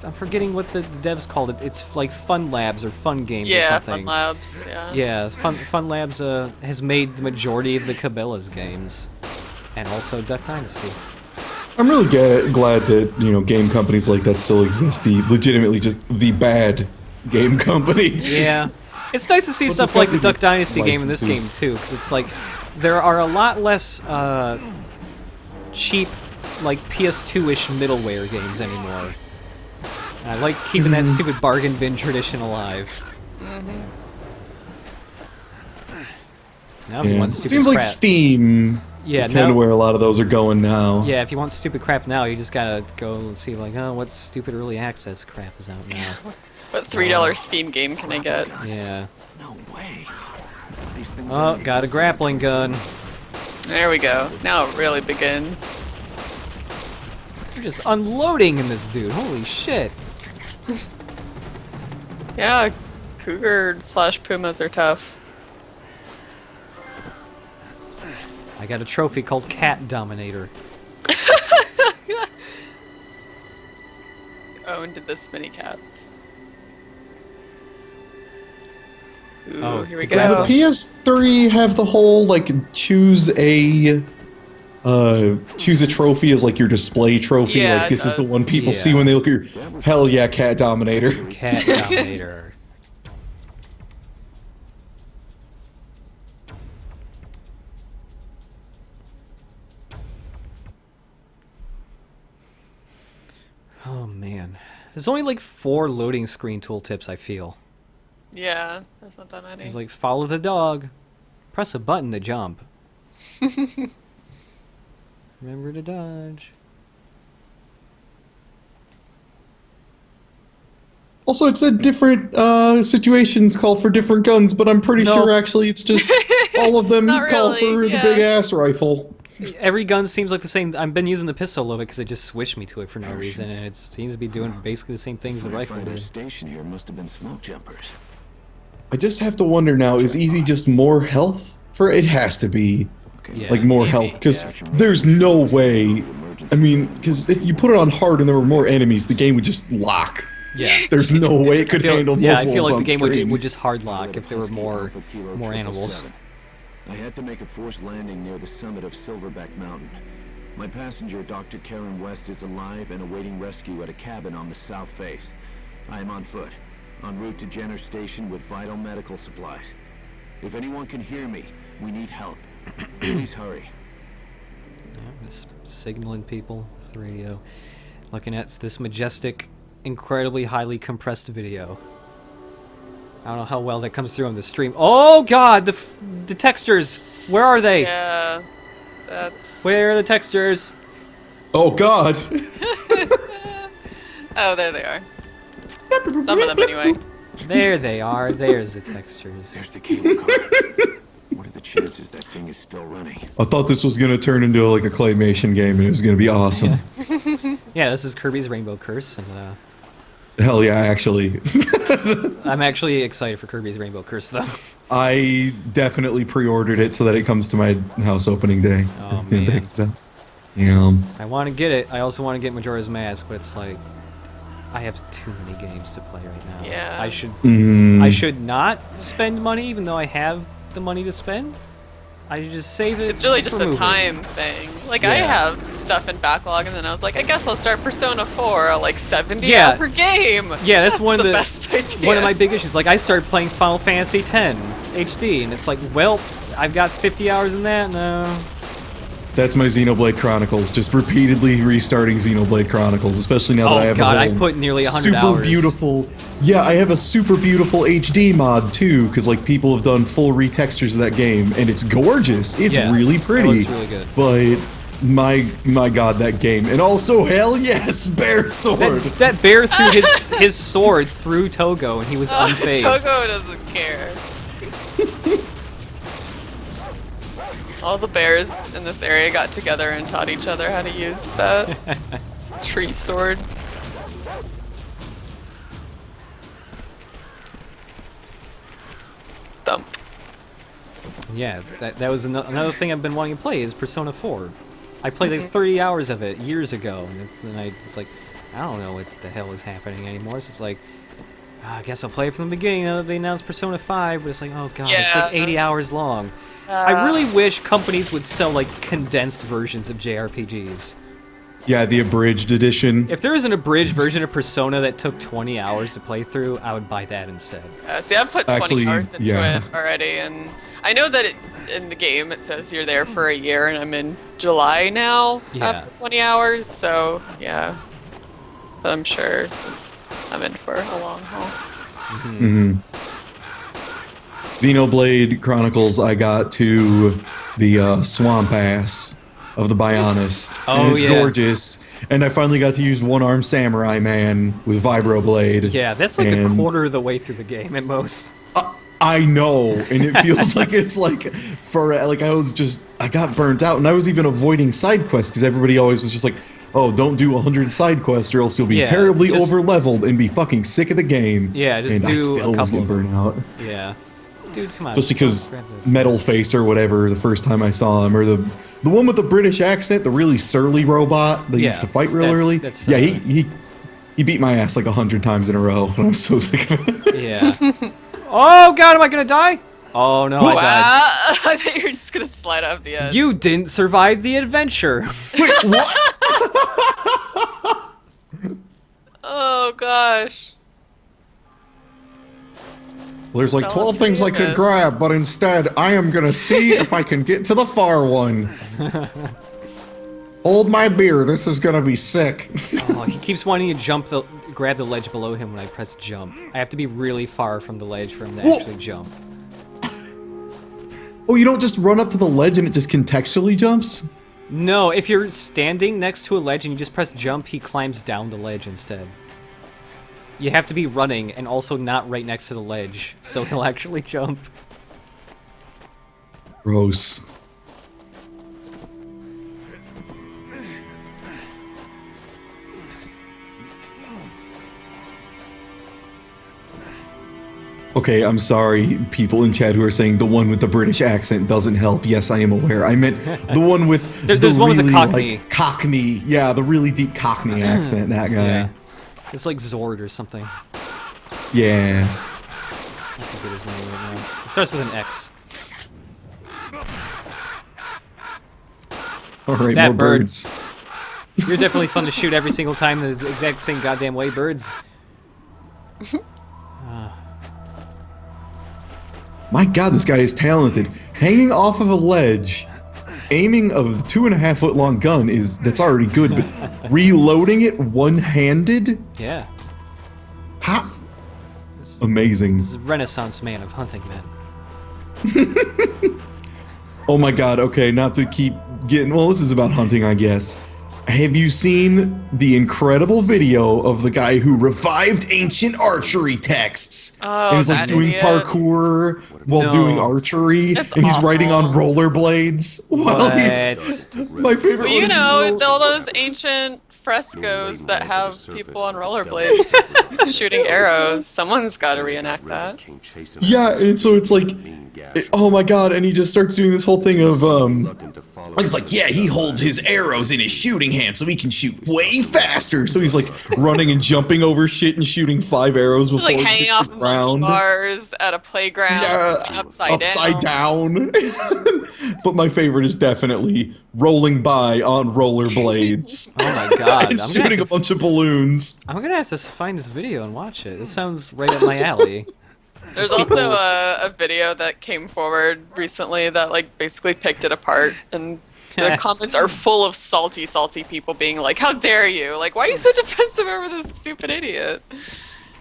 I'm forgetting what the devs called it. It's like Fun Labs or Fun Games or
Yeah,
something.
Fun Labs, yeah.
Yeah, Fun Labs has made the majority of the Cabela's games. And also Duck Dynasty.
I'm really glad that, you know, game companies like that still exist. The legitimately just the bad game company.
Yeah. It's nice to see
Well,
stuff
just
like the
gotta
Duck Dynasty game in this game
licenses.
too, because it's like there are a lot less cheap, like PS2-ish middleware games anymore. And I like keeping that stupid bargain bin tradition alive. Now, if you
Yeah.
want
It
stupid
seems like
crap,
Steam
Yeah,
is kind of
now-
where a lot of those are going now.
yeah, if you want stupid crap now, you just gotta go and see like, oh, what stupid early access crap is out now.
What $3 Steam game can I get?
Yeah.
No way. These things
Oh,
only
got a
exist
grappling gun.
There we go. Now it really begins.
You're just unloading in this dude. Holy shit.
Yeah, cougar/pumas are tough.
I got a trophy called Cat Dominator.
Owned this many cats. Ooh,
Oh,
here we
does
Does
go.
the PS3 have the whole like choose a trophy as like your display trophy?
Yeah,
like this
it
is the
does.
one people see
Yeah.
when they look at your hell yeah, Cat Dominator.
Cat Dominator. Oh man. There's only like 4 loading screen tooltips, I feel.
Yeah, there's not that many.
There's like follow the dog. Press a button to jump. Remember to dodge.
Also, it said different situations call for different guns, but I'm pretty
No.
sure actually it's just all of them
Not
call
really,
for
yeah.
the big ass rifle.
Every gun seems like the same. I've been using the pistol a little bit because it just switched me to it for no reason, and it seems to be doing basically the same things the rifle
Firefighter
did.
station here must have been smoke jumpers.
I just have to wonder now, is easy just more health for it? Has to be.
Yeah.
Like more health, because there's no way. I mean, because if you put it on hard and there were more enemies, the game would just lock.
Yeah.
There's no way it could handle more
Yeah, I feel
wolves
like the
on
game
screen.
would just hard lock if there were more animals.
I had to make a forced landing near the summit of Silverback Mountain. My passenger, Dr. Karen West, is alive and awaiting rescue at a cabin on the south face. I am on foot, en route to Jenner Station with vital medical supplies. If anyone can hear me, we need help. Please hurry.
Yeah, just signaling people with the radio. Looking at this majestic, incredibly highly compressed video. I don't know how well that comes through on the stream. Oh god, the textures! Where are they?
Yeah, that's...
Where are the textures?
Oh god!
Oh, there they are. Some of them, anyway.
There they are. There's the textures.
There's the cable car. What are the chances that thing is still running?
I thought this was gonna turn into like a claymation game and it was gonna be awesome.
Yeah, this is Kirby's Rainbow Curse, and
Hell yeah, actually.
I'm actually excited for Kirby's Rainbow Curse, though.
I definitely pre-ordered it so that it comes to my house opening day.
Oh, man.
Yeah.
I want to get it. I also want to get Majora's Mask, but it's like I have too many games to play right now.
Yeah.
I should
Mm.
I should not spend money, even though I have the money to spend. I should just save it.
It's really just
for
a
moving.
time thing. Like, I
Yeah.
have stuff in backlog, and then I was like, I guess I'll start Persona 4, like 70
Yeah.
hour per game.
Yeah, that's one of
the
the
best idea.
one of my big issues. Like, I started playing Final Fantasy X HD, and it's like, well, I've got 50 hours in that. No.
That's my Xenoblade Chronicles. Just repeatedly restarting Xenoblade Chronicles, especially now that
Oh,
I have
God,
a
I
whole
put nearly 100
super
hours.
beautiful. Yeah, I have a super beautiful HD mod too, because like people have done full retextures of that game, and it's gorgeous. It's
Yeah,
really
that
pretty.
looks really good.
But my God, that game, and also hell yes, Bear Sword.
That bear threw his sword through Togo, and he was unfazed.
Togo doesn't care. All the bears in this area got together and taught each other how to use that tree sword. Thump.
Yeah, that was another thing I've been wanting to play is Persona 4. I played like 30 hours of it years ago, and then I just like, I don't know what the hell is happening anymore. So it's like, I guess I'll play it from the beginning now that they announced Persona 5, but it's like, oh god, it's like 80 hours long. I really wish companies would sell like condensed versions of JRPGs.
Yeah, the abridged edition.
If there was an abridged version of Persona that took 20 hours to play through, I would buy that instead.
See, I've put 20
Actually,
hours into
yeah.
it already, and I know that in the game it says you're there for a year, and I'm in July now after 20 hours, so yeah. But I'm sure I'm in for a long haul.
Mm-hmm. Xenoblade Chronicles, I got to the swamp ass of the Bionis.
Oh,
and it's
yeah.
gorgeous. And I finally got to use one-armed samurai man with vibroblade.
Yeah, that's like a
And
quarter of the way through the game at most.
I know, and it feels like it's like I got burnt out, and I was even avoiding side quests because everybody always was just like, oh, don't do 100 side quests or else you'll be
Yeah,
terribly
just-
over-leveled and be fucking sick of the game.
Yeah, just
and
do
I still
a
was
couple
getting
of them.
burnt out.
Yeah. Dude, come on.
Just because
grab this.
Metal Face or whatever, the first time I saw him, or the one with the British accent, the really surly robot that
Yeah,
used to fight real
that's-
early.
that's,
Yeah, he beat my ass like 100 times in a row, and I was so sick of it.
Yeah. Oh god, am I gonna die? Oh no, I died.
I thought you were just gonna slide off the edge.
You didn't survive the adventure.
Wait, what?
Oh gosh.
There's like 12 things I could
Goodness.
grab, but instead I am gonna see if I can get to the far one. Hold my beer, this is gonna be sick.
Oh, he keeps wanting to grab the ledge below him when I press jump. I have to be really far from the ledge for him to
Whoa.
actually jump.
Oh, you don't just run up to the ledge and it just contextually jumps?
No, if you're standing next to a ledge and you just press jump, he climbs down the ledge instead. You have to be running and also not right next to the ledge, so he'll actually jump.
Gross. okay, I'm sorry, people in chat who are saying the one with the British accent doesn't help. Yes, I am aware. I meant the one with
There's one with the Cockney.
like, Cockney. Yeah, the really deep Cockney accent, that guy.
Yeah. It's like Zord or something.
Yeah.
I forget his name right now. It starts with an X.
Alright,
That
more
bird.
birds.
You're definitely fun to shoot every single time the exact same goddamn way, birds.
My god, this guy is talented. Hanging off of a ledge, aiming a 2.5 foot long gun that's already good, but reloading it one-handed?
Yeah.
Ha! Amazing.
This is a Renaissance man of hunting, man.
Oh my god, okay, not to keep getting... Well, this is about hunting, I guess. Have you seen the incredible video of the guy who revived ancient archery texts?
Oh,
and he's like
that
doing
idiot.
parkour while doing archery,
That's
and he's riding on
awful.
rollerblades while he's... My favorite
Well,
one
you
is
know, all those ancient frescoes that have people on rollerblades shooting arrows. Someone's got to reenact that.
Yeah, and so it's like, oh my god, and he just starts doing this whole thing of, he's like, yeah, he holds his arrows in his shooting hand so he can shoot way faster. So he's like running and jumping over shit and shooting 5 arrows before
Like
he
hanging
hits
off
the
monkey
ground.
bars at a playground,
Yeah,
upside down.
But my favorite is definitely rolling by on rollerblades.
Oh my god.
And shooting a bunch of balloons.
I'm gonna have to find this video and watch it. This sounds right up my alley.
There's also a video that came forward recently that like basically picked it apart, and the comments are full of salty people being like, "How dare you? Like, why are you so defensive over this stupid idiot?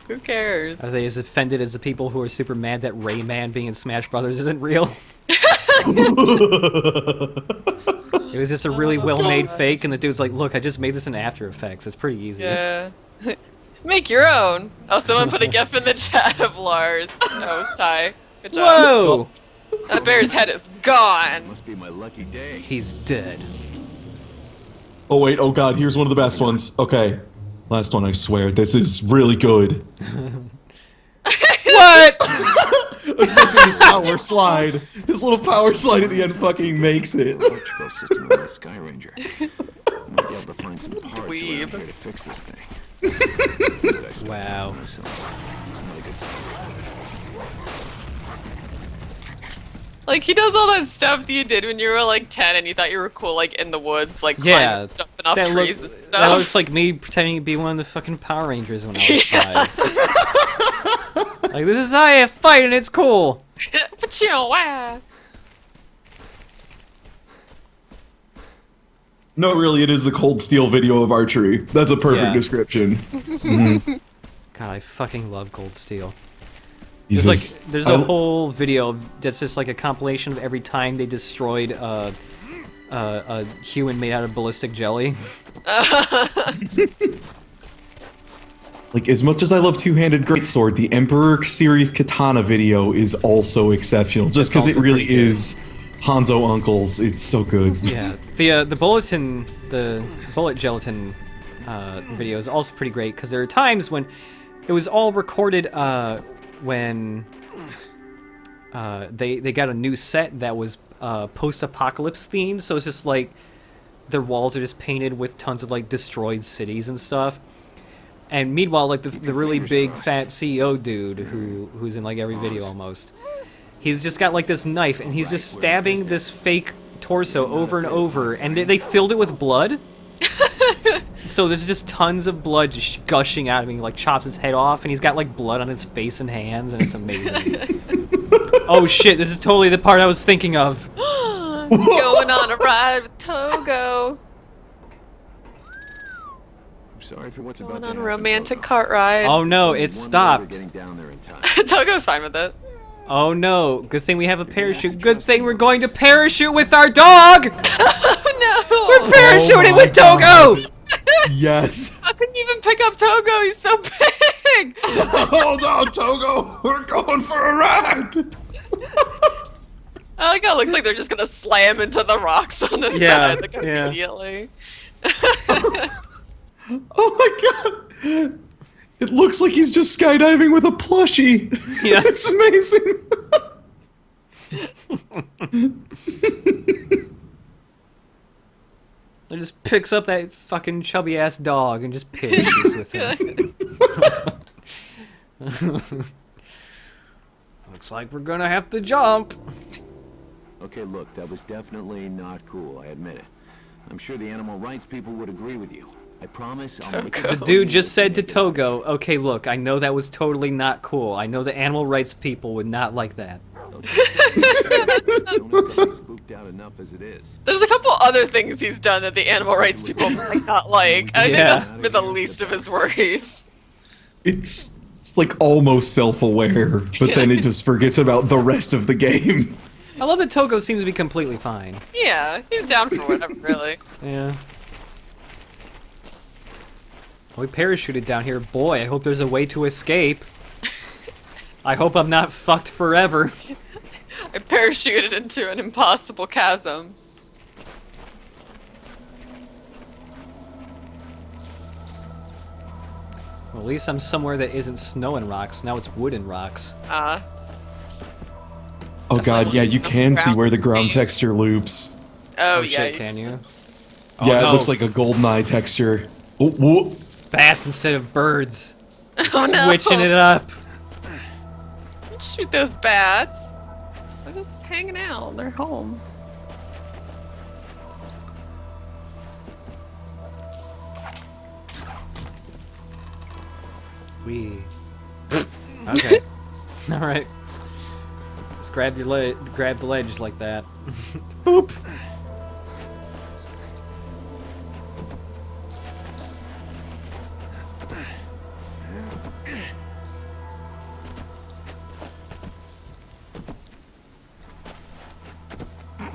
Who cares?"
Are they as offended as the people who are super mad that Rayman being in Smash Brothers isn't real? It was just a really well-made fake, and the dude's like, "Look, I just made this in After Effects. It's pretty easy."
Yeah. Make your own. Oh, someone put a gif in the chat of Lars. That was Ty. Good job.
Whoa!
That bear's head is gone.
Must be my lucky day.
He's dead.
Oh wait, oh god, here's one of the best ones. Okay. Last one, I swear. This is really good.
What?
Especially his power slide. His little power slide at the end fucking makes it.
Electrical system on the Sky Ranger. Might be able to find some parts around here
Dweeb.
to fix this thing.
Wow.
Like, he does all that stuff that you did when you were like 10 and you thought you were cool, like in the woods, like
Yeah,
climbing, jumping off trees and
that
stuff.
looks like me pretending to be one of the fucking Power Rangers when I was 5. Like, this is how I fight and it's cool.
Pachow, wow.
No, really, it is the Cold Steel video of archery. That's a perfect
Yeah.
description.
God, I fucking love Cold Steel.
He's
There's
just-
like, there's a whole video that's just like a compilation of every time they destroyed a human made out of ballistic jelly.
Like, as much as I love Two-Handed Greatsword, the Emperor Series Katana video is also exceptional. Just because it
also
really
pretty good.
is Hanzo Uncles. It's so good.
Yeah, the bullet gelatin video is also pretty great because there are times when it was all recorded when they got a new set that was post-apocalypse themed, so it's just like their walls are just painted with tons of like destroyed cities and stuff. And meanwhile, like the really big fat CEO dude who's in like every video almost, he's just got like this knife and he's just stabbing this fake torso over and over, and they filled it with blood. So there's just tons of blood just gushing out of him. He like chops his head off, and he's got like blood on his face and hands, and it's amazing. Oh shit! This is totally the part I was thinking of.
Going on a ride with Togo.
Sorry for what's
Going
about to
on a
happen,
romantic
Togo.
cart ride.
Oh no! It
Wonder
stopped.
getting down there in time.
Togo's fine with it.
Oh no! Good thing we have a parachute. Good thing we're going to parachute with our dog.
Oh
We're parachuting with Togo.
Yes.
I couldn't even pick up Togo. He's so big.
Hold on, Togo. We're going for a ride.
I like how it looks like they're just gonna slam into the rocks on the
Yeah,
side like
yeah.
immediately.
Oh my god. It looks like he's just skydiving with a plushie.
Yeah.
It's amazing.
He just picks up that fucking chubby ass dog and just pitches with him. Looks like we're gonna have to jump.
Okay, look, that was definitely not cool, I admit it. I'm sure the animal rights people would agree with you. I promise I'll make
The dude just said to Togo, okay, look, I know that was totally not cool. I know the animal rights people would not like that.
Spooked out enough as it is.
There's a couple other things he's done that the animal rights people might not like. I think
Yeah.
that's been the least of his worries.
It's like almost self-aware, but then it just forgets about the rest of the game.
I love that Togo seems to be completely fine.
Yeah, he's down for whatever, really.
Yeah. We parachuted down here. Boy, I hope there's a way to escape. I hope I'm not fucked forever.
I parachuted into an impossible chasm.
Well, at least I'm somewhere that isn't snow and rocks. Now it's wood and rocks.
Oh god, yeah, you can see where the ground texture loops.
Oh,
Oh
yeah.
shit, can you? Oh,
Yeah,
no.
it looks like a GoldenEye texture. Oh, whoa.
Bats instead of birds.
Oh, no.
Switching it up.
Don't shoot those bats. They're just hanging out. They're home.
Okay. Alright. Just grab the ledge like that. Boop!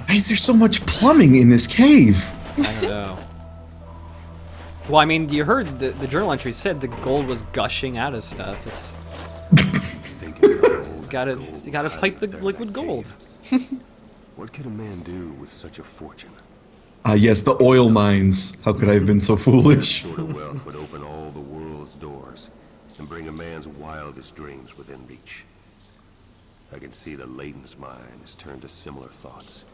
Why is there so much plumbing in this cave?
I don't know. Well, I mean, you heard the journal entry said the gold was gushing out of stuff. It's you gotta pipe the liquid gold.
What could a man do with such a fortune?
Ah, yes, the oil mines. How could I have been so foolish?
Sort of wealth would open all the world's doors and bring a man's wildest dreams within reach. I can see that Layton's mind has turned to similar thoughts.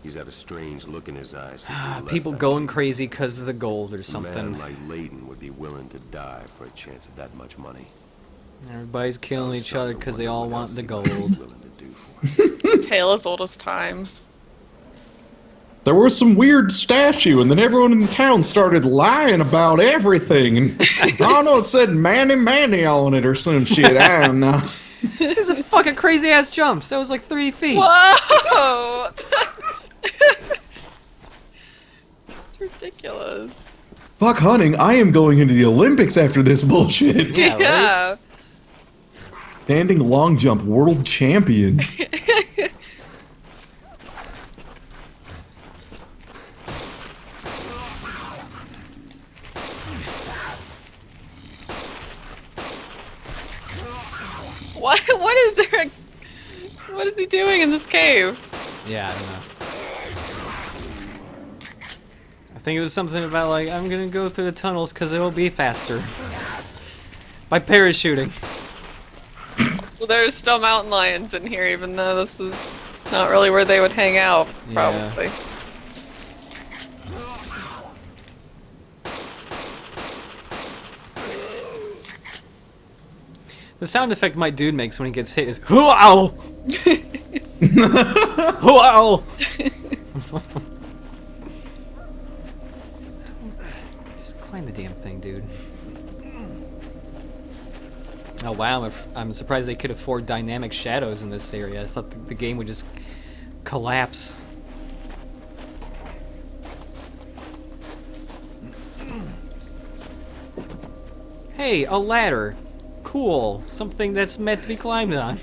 He's had a strange look in his eyes since we left
People
that
going
cave.
crazy because of the gold or
A
something.
man like Layton would be willing to die for a chance at that much money.
Everybody's killing each other because they all want the gold.
Willing to do for him.
Tale as old as time.
There was some weird statue, and then everyone in the town started lying about everything. And I don't know, it said Manny Manny on it or some shit. I don't know.
This is a fucking crazy ass jumps. That was like 3 feet.
Whoa! It's ridiculous.
Fuck hunting, I am going into the Olympics after this bullshit.
Yeah, right?
Yeah.
Standing long jump world champion.
What is there? What is he doing in this cave?
Yeah, I don't know. I think it was something about like, I'm gonna go through the tunnels because it'll be faster. By parachuting.
So there's still mountain lions in here, even though this is not really where they would hang out,
Yeah.
probably.
The sound effect my dude makes when he gets hit is hoo-ow! Hoo-ow! Just climb the damn thing, dude. Oh wow, I'm surprised they could afford dynamic shadows in this area. I thought the game would just collapse. Hey, a ladder. Cool. Something that's meant to be climbed on.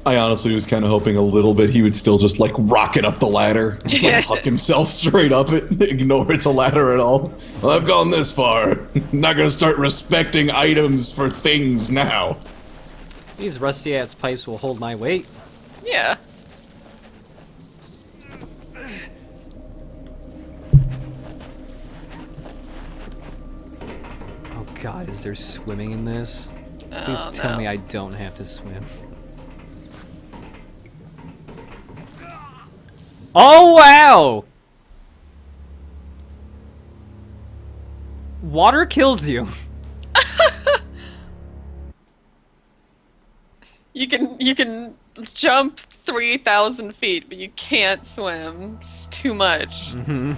I honestly was kind of hoping a little bit he would still just like rocket up the ladder, just like huck himself straight up it, ignore it's a ladder at all. Well, I've gone this far. Not gonna start respecting items for things now.
These rusty ass pipes will hold my weight.
Yeah.
Is there swimming in this? Please
Oh,
tell
no.
me I don't have to swim. Oh, wow! Water kills you.
You can jump 3,000 feet, but you can't swim. It's too much.
Mm-hmm.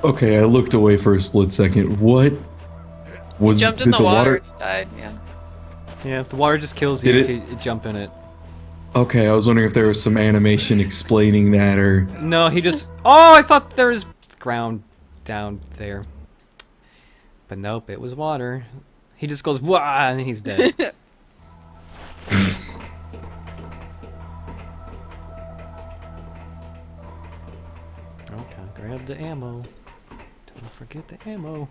Okay, I looked away for a split second. What was
Jumped in
did
the water and he died, yeah.
Yeah, the water just kills you
Did
if you jump in it.
Okay, I was wondering if there was some animation explaining that, or
No, he just... Oh, I thought there was ground down there. But nope, it was water. He just goes, wah, and he's dead. Okay, grab the ammo. Don't forget the ammo.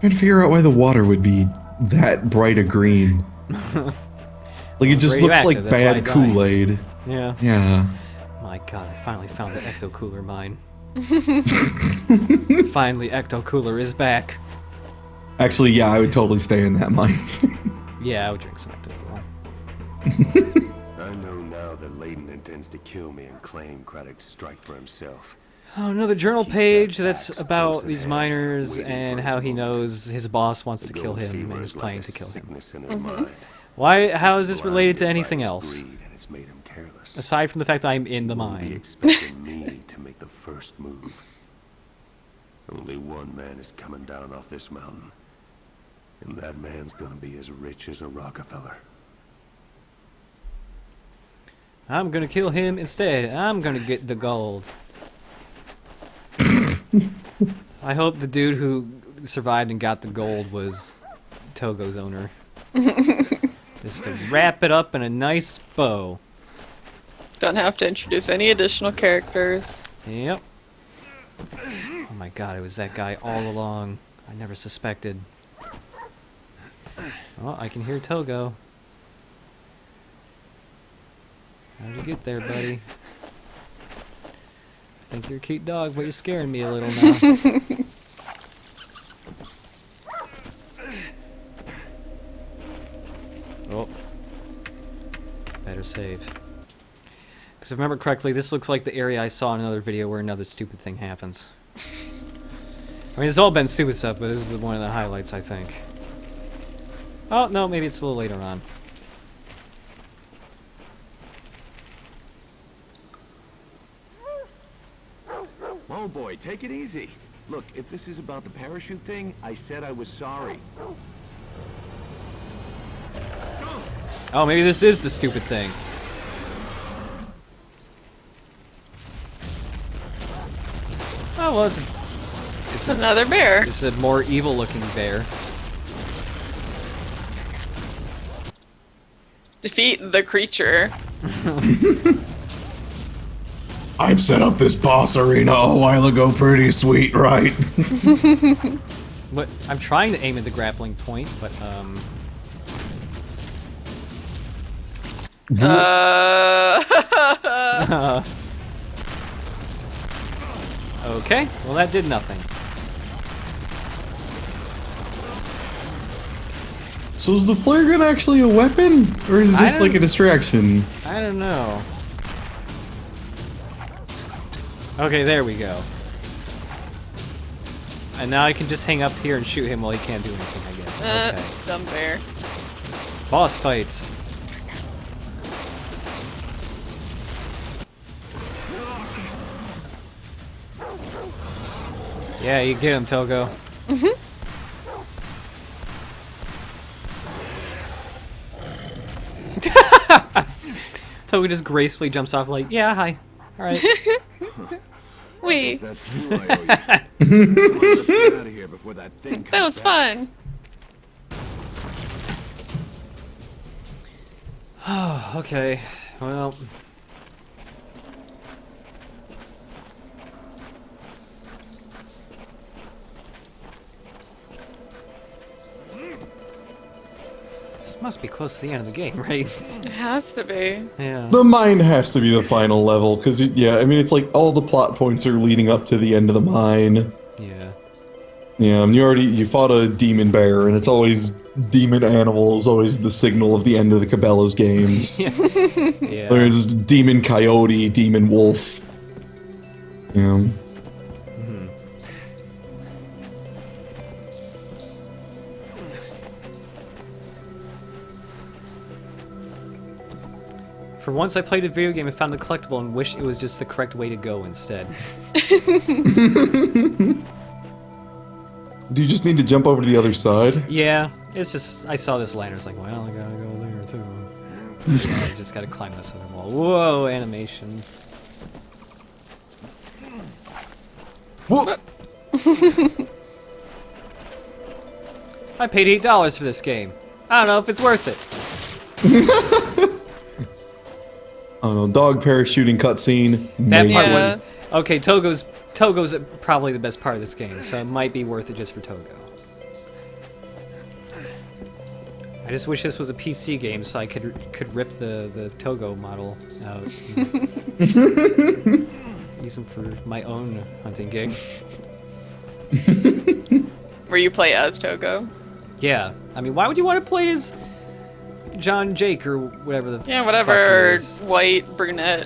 trying to figure out why the water would be that bright a green. Like it just looks like
Radioactive, that's why
bad
I died.
Kool-Aid.
Yeah.
Yeah.
My god, I finally found the Ecto Cooler mine. Finally, Ecto Cooler is back.
Actually, yeah, I would totally stay in that mine.
Yeah, I would drink some Ecto Cooler.
I know now that Layden intends to kill me and claim Craddock's strike for himself.
Oh, another journal
Keeps
page
that
that's
fax
about
close at
these
hand,
miners
waiting
and
for
how
his
he
moment.
knows his boss wants to
The
kill
gold
him
fever
and
is
is
like
planning
a
to kill him.
sickness in her mind.
Why? How is
He's
this related to
blinded by
anything
his
else?
greed, and it's made him careless.
Aside from the fact that I'm in the
He won't be
mine.
expecting me to make the first move. Only one man is coming down off this mountain. And that man's gonna be as rich as a Rockefeller.
I'm gonna kill him instead. I'm gonna get the gold. I hope the dude who survived and got the gold was Togo's owner. Just to wrap it up in a nice bow.
Don't have to introduce any additional characters.
Yep. Oh my god, it was that guy all along. I never suspected. Oh, I can hear Togo. How'd you get there, buddy? I think you're a cute dog, but you're scaring me a little now. Oh. Better save. Because if I remember correctly, this looks like the area I saw in another video where another stupid thing happens. I mean, it's all been stupid stuff, but this is one of the highlights, I think. Oh, no, maybe it's a little later on.
Oh boy, take it easy. Look, if this is about the parachute thing, I said I was sorry.
Oh, maybe this is the stupid thing. Oh, well,
It's another bear.
it's a more evil-looking bear.
Defeat the creature.
I've set up this boss arena a while ago. Pretty sweet, right?
But I'm trying to aim at the grappling point, but okay. Well, that did nothing.
So is the flare gun actually a weapon, or is it just like a distraction?
I don't know. Okay, there we go. And now I can just hang up here and shoot him while he can't do anything, I guess. Okay.
Dumb bear.
Boss fights. Yeah, you get him, Togo. Togo just gracefully jumps off like, yeah, hi. Alright.
Wait,
That's true, I owe you. Come on, let's get out of here before that thing comes
that was
back.
fun.
Okay, well. This must be close to the end of the game, right?
It has to be.
Yeah.
The mine has to be the final level, because, yeah, I mean, it's like all the plot points are leading up to the end of the mine.
Yeah.
Yeah, and you fought a demon bear, and it's always demon animal is always the signal of the end of the Cabela's games.
Yeah. Yeah.
There's demon coyote, demon wolf. Yeah.
For once I played a video game and found a collectible and wished it was just the correct way to go instead.
Do you just need to jump over to the other side?
Yeah, it's just, I saw this ladder, it's like, well, I gotta go there too. I just gotta climb this other wall. Whoa, animation.
Whoa!
I paid $8 for this game. I don't know if it's worth it.
I don't know, dog parachuting cutscene.
That part
Yeah.
was... Okay, Togo's probably the best part of this game, so it might be worth it just for Togo. I just wish this was a PC game so I could rip the Togo model out. Use them for my own hunting gig.
Where you play as Togo.
Yeah, I mean, why would you want to play as John Jake or whatever the
Yeah,
fuck
whatever.
it is?
White, brunette,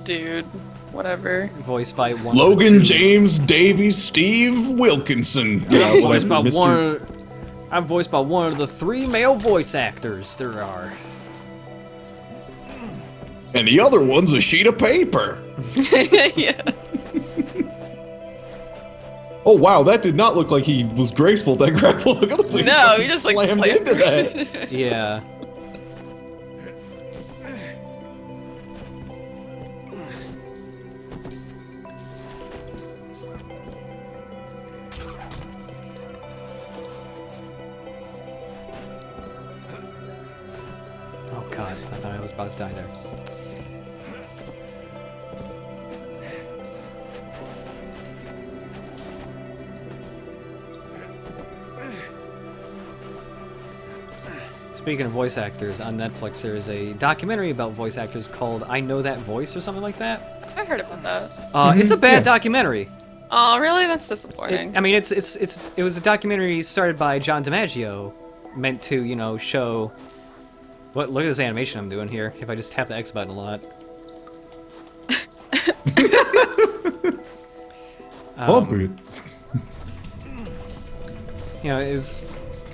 dude. Whatever.
Voiced by one
Logan
of the two.
James Davies Steve Wilkinson.
I'm voiced by
Mr.
I'm voiced by one of the 3 male voice actors there are.
And the other one's a sheet of paper.
Yeah.
Oh wow, that did not look like he was graceful. That grapple look like
No, he just like
slammed
slammed
into that.
Yeah. Oh god, I thought I was about to die there. Speaking of voice actors, on Netflix there is a documentary about voice actors called I Know That Voice or something like that.
I heard about that.
It's a bad documentary.
Oh, really? That's disappointing.
I mean, it was a documentary started by John DiMaggio, meant to, you know, show. Look at this animation I'm doing here. If I just tap the X button a lot.
Bump it.
You know, it was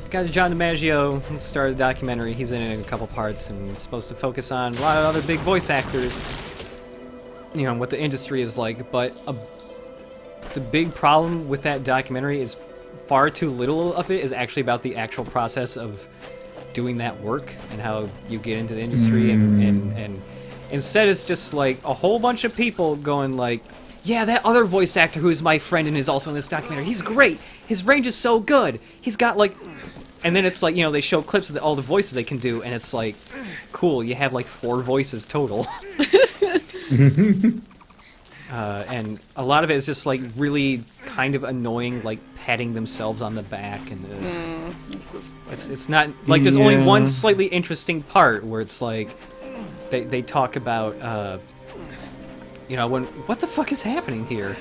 guy John DiMaggio who started the documentary. He's in it in a couple parts and it's supposed to focus on a lot of other big voice actors. You know, what the industry is like, but the big problem with that documentary is far too little of it is actually about the actual process of doing that work and how you get into the industry and instead it's just like a whole bunch of people going like, yeah, that other voice actor who is my friend and is also in this documentary, he's great, his range is so good, he's got like, and then it's like, you know, they show clips of all the voices they can do and it's like, cool, you have like 4 voices total. And a lot of it is just like really kind of annoying, like patting themselves on the back and it's not like there's only one slightly interesting part where it's like they talk about you know, what the fuck is happening here?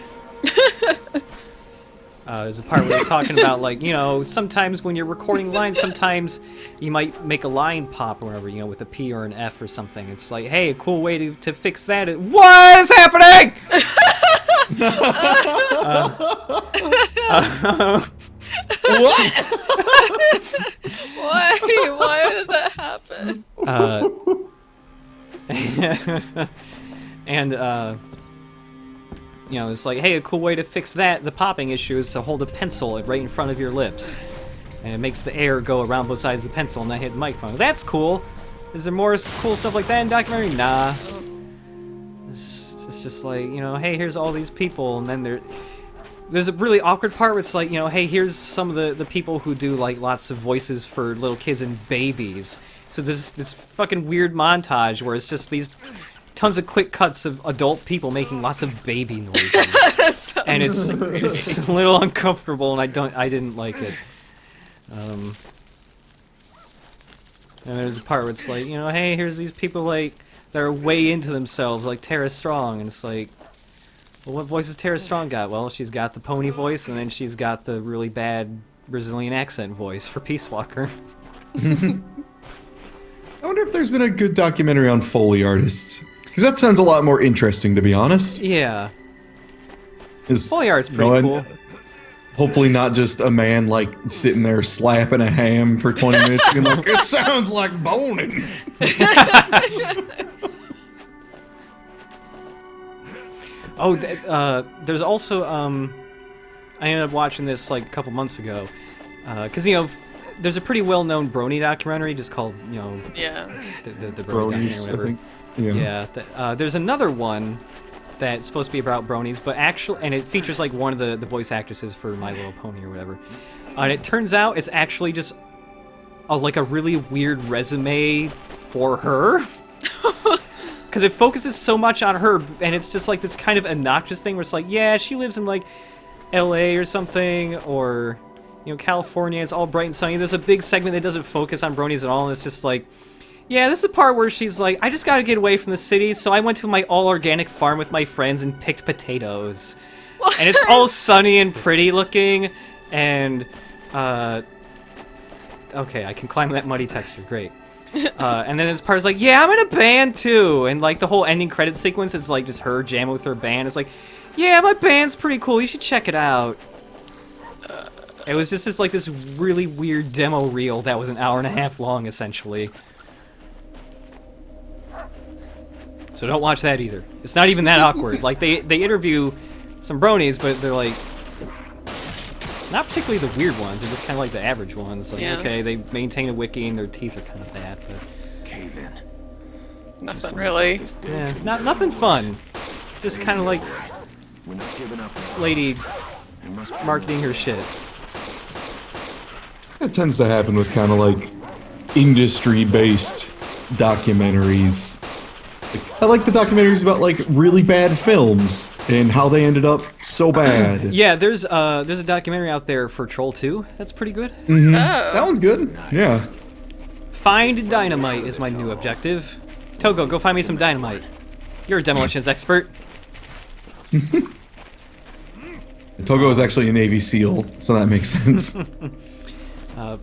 There's a part where they're talking about like, you know, sometimes when you're recording lines, sometimes you might make a line pop or whatever, you know, with a P or an F or something. It's like, hey, a cool way to fix that is, what is happening?
What?
Why did that happen?
And you know, it's like, hey, a cool way to fix the popping issue is to hold a pencil right in front of your lips. And it makes the air go around both sides of the pencil and not hit the microphone. That's cool. Is there more cool stuff like that in documentary? Nah. It's just like, you know, hey, here's all these people, and then there's a really awkward part where it's like, you know, hey, here's some of the people who do like lots of voices for little kids and babies. So there's this fucking weird montage where it's just these tons of quick cuts of adult people making lots of baby noises. And it's a little uncomfortable and I didn't like it. And there's a part where it's like, you know, hey, here's these people like that are way into themselves, like Tara Strong, and it's like, well, what voice has Tara Strong got? Well, she's got the pony voice, and then she's got the really bad Brazilian accent voice for Peace Walker.
I wonder if there's been a good documentary on Foley artists. Because that sounds a lot more interesting, to be honest.
Yeah. Foley art's pretty cool.
Hopefully not just a man, like, sitting there slapping a ham for 20 minutes being like, it sounds like boning.
There's also, I ended up watching this, like, a couple months ago. Because, you know, there's a pretty well-known Brony documentary just called, you know...
Yeah.
The Brony
Bronies,
documentary,
I think.
Yeah. There's another one that's supposed to be about bronies, but actually, and it features like one of the voice actresses for My Little Pony or whatever. And it turns out it's actually just like a really weird resume for her, because it focuses so much on her, and it's just like this kind of obnoxious thing where it's like, yeah, she lives in like L.A. or something, or you know, California. It's all bright and sunny. There's a big segment that doesn't focus on bronies at all, and it's just like. Yeah, this is the part where she's like, I just gotta get away from the city, so I went to my all-organic farm with my friends and picked potatoes. What? And it's all sunny and pretty looking, and, okay, I can climb that muddy texture, great. And then this part's like, yeah, I'm in a band too, and like the whole ending credit sequence is like just her jamming with her band. It's like, yeah, my band's pretty cool, you should check it out. It was just this, like, this really weird demo reel that was an hour and a half long, essentially. So don't watch that either. It's not even that awkward. Like, they interview some bronies, but they're, like, not particularly the weird ones. They're just kind of like the average ones. Like,
yeah.
Okay, they maintain a wiki and their teeth are kind of bad, but...
Cave in.
Nothing really.
Yeah, nothing fun. Just kind of like
We're not giving up.
lady
There must be
marketing her shit.
That tends to happen with kind of like industry-based documentaries. I like the documentaries about like really bad films and how they ended up so bad.
Yeah, there's a documentary out there for Troll 2 that's pretty good.
Mm-hmm.
Oh.
That one's good. Yeah.
Find dynamite is my new objective. Togo, go find me some dynamite. You're a demolitions expert.
Togo is actually a Navy SEAL, so that makes sense.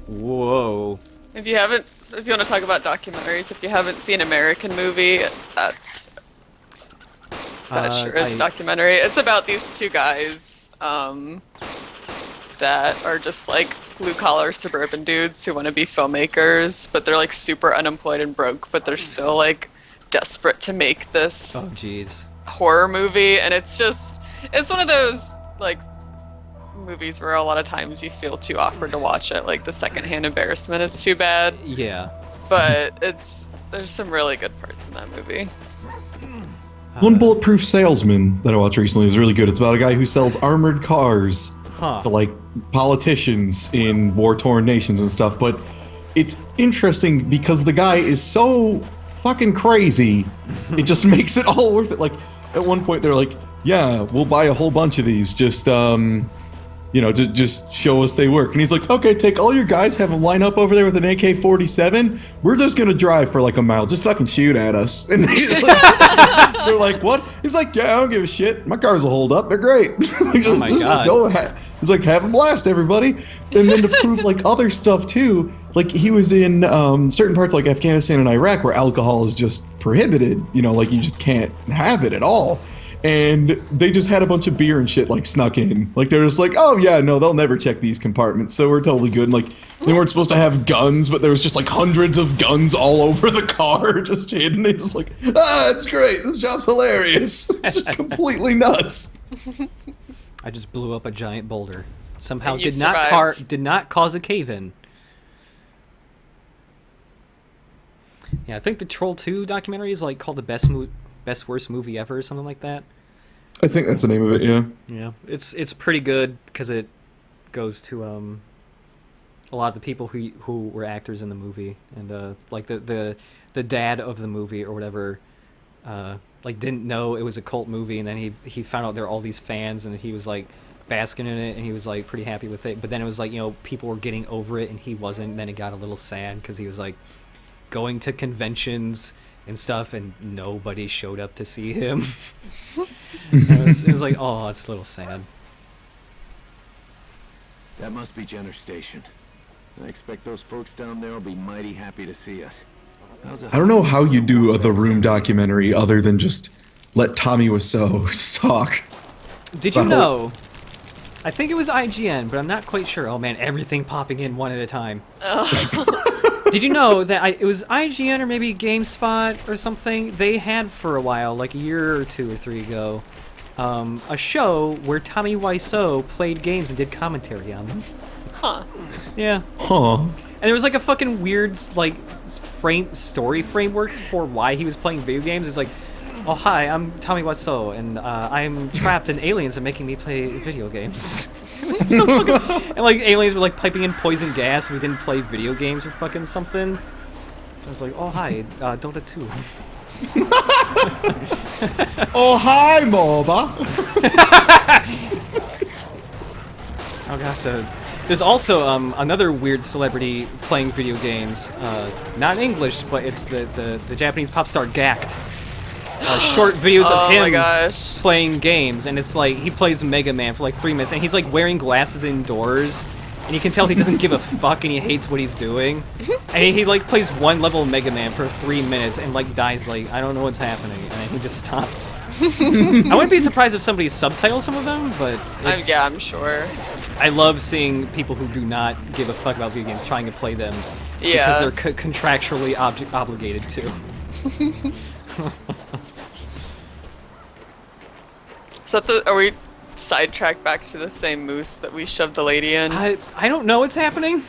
Whoa.
If you want to talk about documentaries, if you haven't seen American Movie, that sure is a documentary. It's about these two guys that are just like blue-collar suburban dudes who want to be filmmakers, but they're like super unemployed and broke, but they're still like desperate to make this
Oh, jeez.
horror movie, and it's one of those like movies where a lot of times you feel too awkward to watch it, like the secondhand embarrassment is too bad,
Yeah.
but there's some really good parts in that movie.
One Bulletproof Salesman that I watched recently was really good. It's about a guy who sells armored cars to like politicians in war-torn nations and stuff, but it's interesting because the guy is so fucking crazy, it just makes it all worth it. Like, at one point they're like, yeah, we'll buy a whole bunch of these, just just show us they work. And he's like, okay, take all your guys, have them line up over there with an AK-47. We're just gonna drive for like a mile. Just fucking shoot at us. And they're like, what? He's like, yeah, I don't give a shit. My cars will hold up. They're great. Just
God.
go ahead. He's like, have a blast, everybody. And then to prove like other stuff too, like he was in certain parts like Afghanistan and Iraq where alcohol is just prohibited. Like you just can't have it at all. And they just had a bunch of beer and shit like snuck in. Like they're just like, oh yeah, no, they'll never check these compartments, so we're totally good. And like they weren't supposed to have guns, but there was just like hundreds of guns all over the car, just hidden. It's just like, it's great. This job's hilarious. It's just completely nuts.
I just blew up a giant boulder. Somehow
And you
did
survived.
not cause a cave-in. Yeah, I think the Troll 2 documentary is like called the best worst movie ever or something like that.
I think that's the name of it, yeah.
Yeah, it's pretty good because it goes to a lot of the people who were actors in the movie, and like the dad of the movie or whatever like didn't know it was a cult movie, and then he found out there were all these fans, and he was like basking in it, and he was like pretty happy with it. But then it was like people were getting over it and he wasn't, and then it got a little sad because he was like going to conventions and stuff, and nobody showed up to see him. It was like, oh, it's a little sad.
That must be Jenner Station. I expect those folks down there will be mighty happy to see us.
I don't know how you do a The Room documentary other than just let Tommy Wiseau talk.
Did you know? I think it was IGN, but I'm not quite sure. Oh man, everything popping in one at a time. Did you know that it was IGN or maybe GameSpot or something? They had for a while, like a year or 2 or 3 ago, a show where Tommy Wiseau played games and did commentary on them.
Huh.
Yeah.
Huh.
And there was like a fucking weird like story framework for why he was playing video games. It was like, oh hi, I'm Tommy Wiseau, and I'm trapped in aliens and making me play video games. It was so fucking, and like aliens were like piping in poison gas, and we didn't play video games or fucking something. So I was like, oh hi, Dota 2.
Oh hi, MOBA.
I'll have to. There's also another weird celebrity playing video games, not in English, but it's the Japanese pop star Gact. Short videos of him playing games, and it's like he plays Mega Man for like 3 minutes, and he's like wearing glasses indoors, and you can tell he doesn't give a fuck and he hates what he's doing. And he like plays one level of Mega Man for 3 minutes and like dies like, I don't know what's happening, and then he just stops. I wouldn't be surprised if somebody subtitles some of them, but
yeah, I'm sure.
I love seeing people who do not give a fuck about video games trying to play them because they're contractually obligated to.
So are we sidetracked back to the same moose that we shoved the lady in?
I don't know what's happening.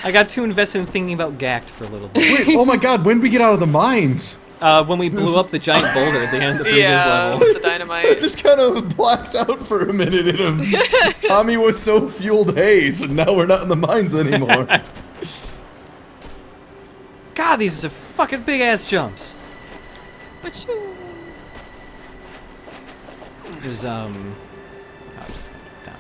I got too invested in thinking about Gact for a little bit.
Wait, oh my god, when did we get out of the mines?
When we blew up the giant boulder at the end of the previous level.
The dynamite.
I just kind of blacked out for a minute in a Tommy was so fueled haze, and now we're not in the mines anymore.
God, these are fucking big ass jumps. There's I'll just go down.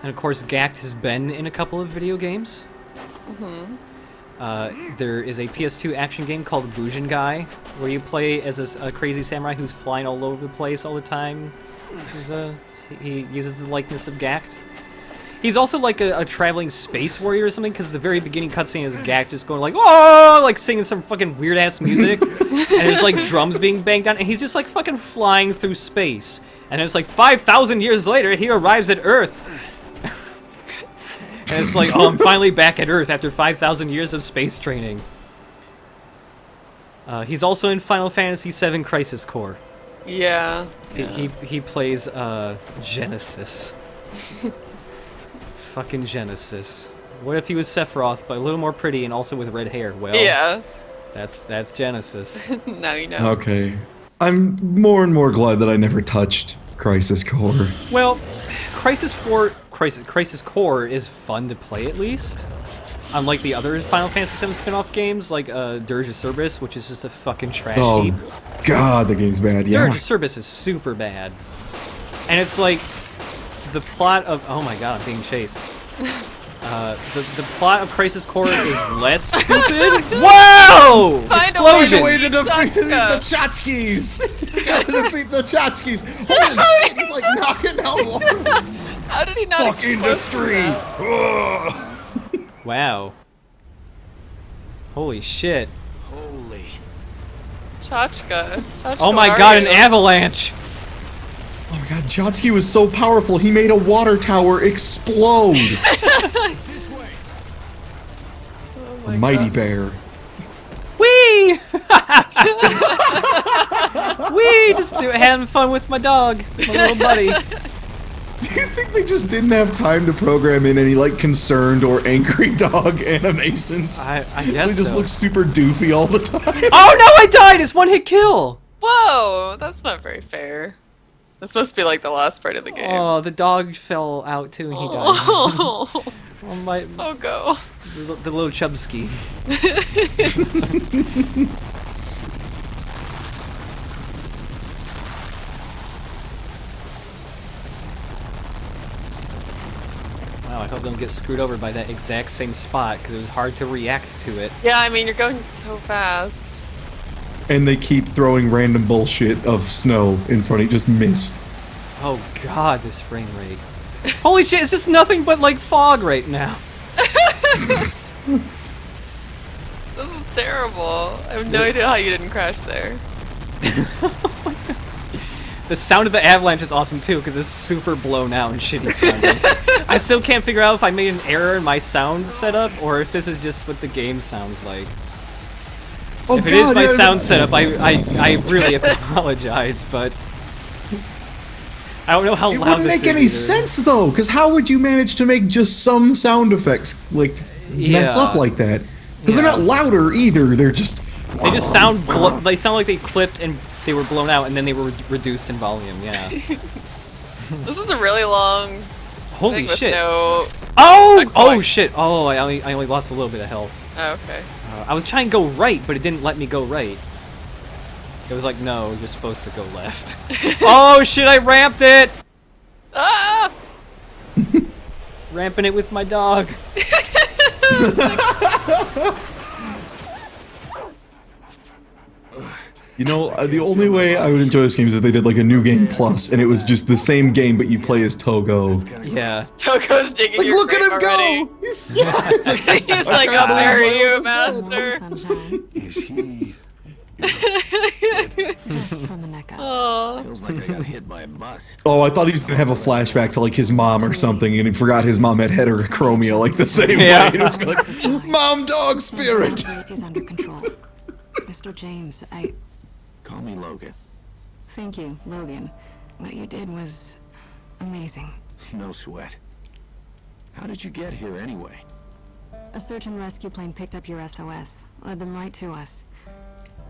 And of course, Gact has been in a couple of video games. There is a PS2 action game called Bujin Guy, where you play as a crazy samurai who's flying all over the place all the time. He uses the likeness of Gact. He's also like a traveling space warrior or something, because the very beginning cutscene is Gact just going like, oh, like singing some fucking weird ass music, and there's like drums being banged on, and he's just like fucking flying through space. And it's like 5,000 years later, he arrives at Earth. And it's like, oh, I'm finally back at Earth after 5,000 years of space training. He's also in Final Fantasy VII Crisis Core.
Yeah.
He plays Genesis. Fucking Genesis. What if he was Sephiroth, but a little more pretty and also with red hair? Well,
yeah.
That's Genesis.
Now you know.
Okay. I'm more and more glad that I never touched Crisis Core.
Well, Crisis Core is fun to play at least. Unlike the other Final Fantasy VII spin-off games, like Dirge of Cerberus, which is just a fucking trash heap.
Oh god, the game's bad, yeah.
Dirge of Cerberus is super bad. And it's like, the plot of... Oh my god, I'm being chased. The plot of Crisis Core is less stupid. Whoa! Explosion!
Way to defeat the tchotchkes! Gotta defeat the tchotchkes! Holy shit, he's like knocking out one!
How did he not
Fuck industry!
Wow. Holy shit.
Holy.
Tchotchka.
Oh my god, an avalanche!
Oh my god, Jotsky was so powerful, he made a water tower explode!
Oh
a mighty bear.
Whee! Whee! Just having fun with my dog, my little buddy.
Do you think they just didn't have time to program in any, like, concerned or angry dog animations?
I guess
so he just looks super doofy all the time.
Oh no, I died! It's one hit kill!
Whoa, that's not very fair. This must be like the last part of the game.
Oh, the dog fell out too and he died.
Oh,
my...
Togo.
The little Chubsky. Wow, I of them get screwed over by that exact same spot because it was hard to react to it.
Yeah, I mean, you're going so fast.
And they keep throwing random bullshit of snow in front of you, just missed.
Oh god, this frame rate. Holy shit, it's just nothing but like fog right now.
This is terrible. I have no idea how you didn't crash there.
The sound of the avalanche is awesome too because it's super blown out and shitty sounding. I still can't figure out if I made an error in my sound setup or if this is just what the game sounds like.
Oh,
if it is my sound setup, I really apologize, but I don't know how
It
loud
wouldn't
this
make
is
any
either.
sense though, because how would you manage to make just some sound effects like mess
Yeah.
up like that? Because they're
Yeah.
not louder either. They're just.
They just sound they sound like they clipped and they were blown out and then they were reduced in volume. Yeah.
This is a really long
Holy
thing with
shit.
no...
Oh!
checkpoints.
Oh shit! Oh, I only lost a little bit of health.
Oh, okay.
I was trying to go right, but it didn't let me go right. It was like, no, you're supposed to go left. Oh shit! I ramped it.
Ah!
Ramping it with my dog.
You know, the only way I would enjoy this game is if they did like a new game plus, and it was just the same game, but you play as Togo.
Yeah.
Togo's digging
Like,
your
look at
grave
him
already.
go! He's, yeah, it's like,
He's like, I'll bury you, master.
Sunshine.
Is he?
Just from the neck up.
Oh.
Feels like I got hit by a bus.
oh, I thought he was gonna have a flashback to like his mom or something, and he forgot his mom had heterochromia like the same
Yeah.
way. And it was like, mom dog spirit!
The outbreak is under control. Mr. James,
Call me Logan.
thank you, Logan. What you did was amazing.
No sweat. How did you get here anyway?
A search and rescue plane picked up your SOS, led them right to us.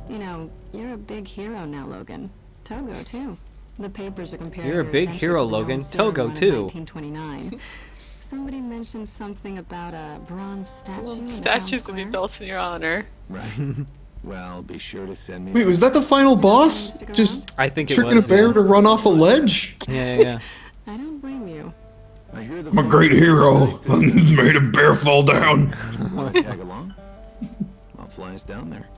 You know, you're a big hero now, Logan. Togo, too. The papers are comparing
You're a
your
big
adventure
hero,
to the
Logan.
old
Togo,
Syrian
too.
one in 1929. Somebody mentioned something about a bronze statue in the
Statues to
town
be
square.
built in your honor.
Right. Well, be sure to send me.
Wait, was that the final boss? Just
I think it
tricking
was.
a bear
Yeah.
to run off a ledge?
Yeah.
I don't blame you.
I hear the
I'm a great hero. Made a bear fall down.
Want to tag along? I'll fly us down there.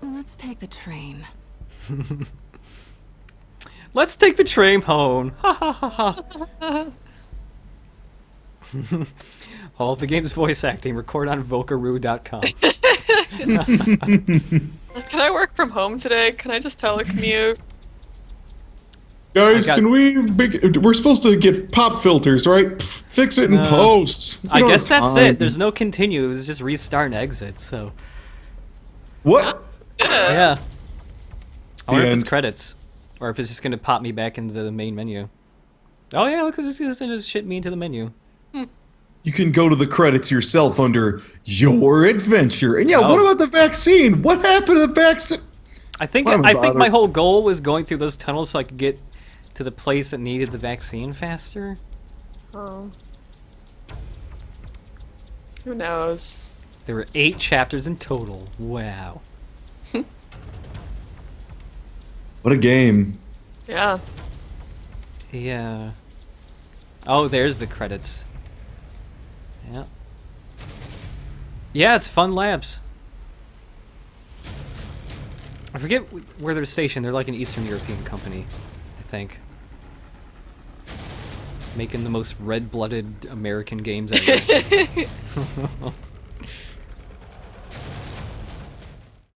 Let's take the train.
Let's take the train home. Ha ha ha ha. All of the game's voice acting, record on Vokaroo.com.
Can I work from home today? Can I just telecommute?
Guys,
I got-
can we're supposed to get pop filters, right? Pff, fix it in
No.
post. We
I
don't
guess
have
that's
time.
it. There's no continue. It's just restart and exit. So
What?
yeah. I wonder
The
if
end.
it's credits, or if it's just gonna pop me back into the main menu. Oh yeah, look, it's just gonna shit me into the menu.
You can go to the credits yourself under your adventure. And yeah,
Oh.
what about the vaccine? What happened to the vaccine?
I think
I'm
my
bothered.
whole goal was going through those tunnels so I could get to the place that needed the vaccine faster.
Oh. Who knows?
There were 8 chapters in total. Wow.
What a game.
Yeah.
Yeah. Oh, there's the credits. Yeah. Yeah, it's Fun Labs. I forget where they're stationed. They're like an Eastern European company, I think. Making the most red-blooded American games ever.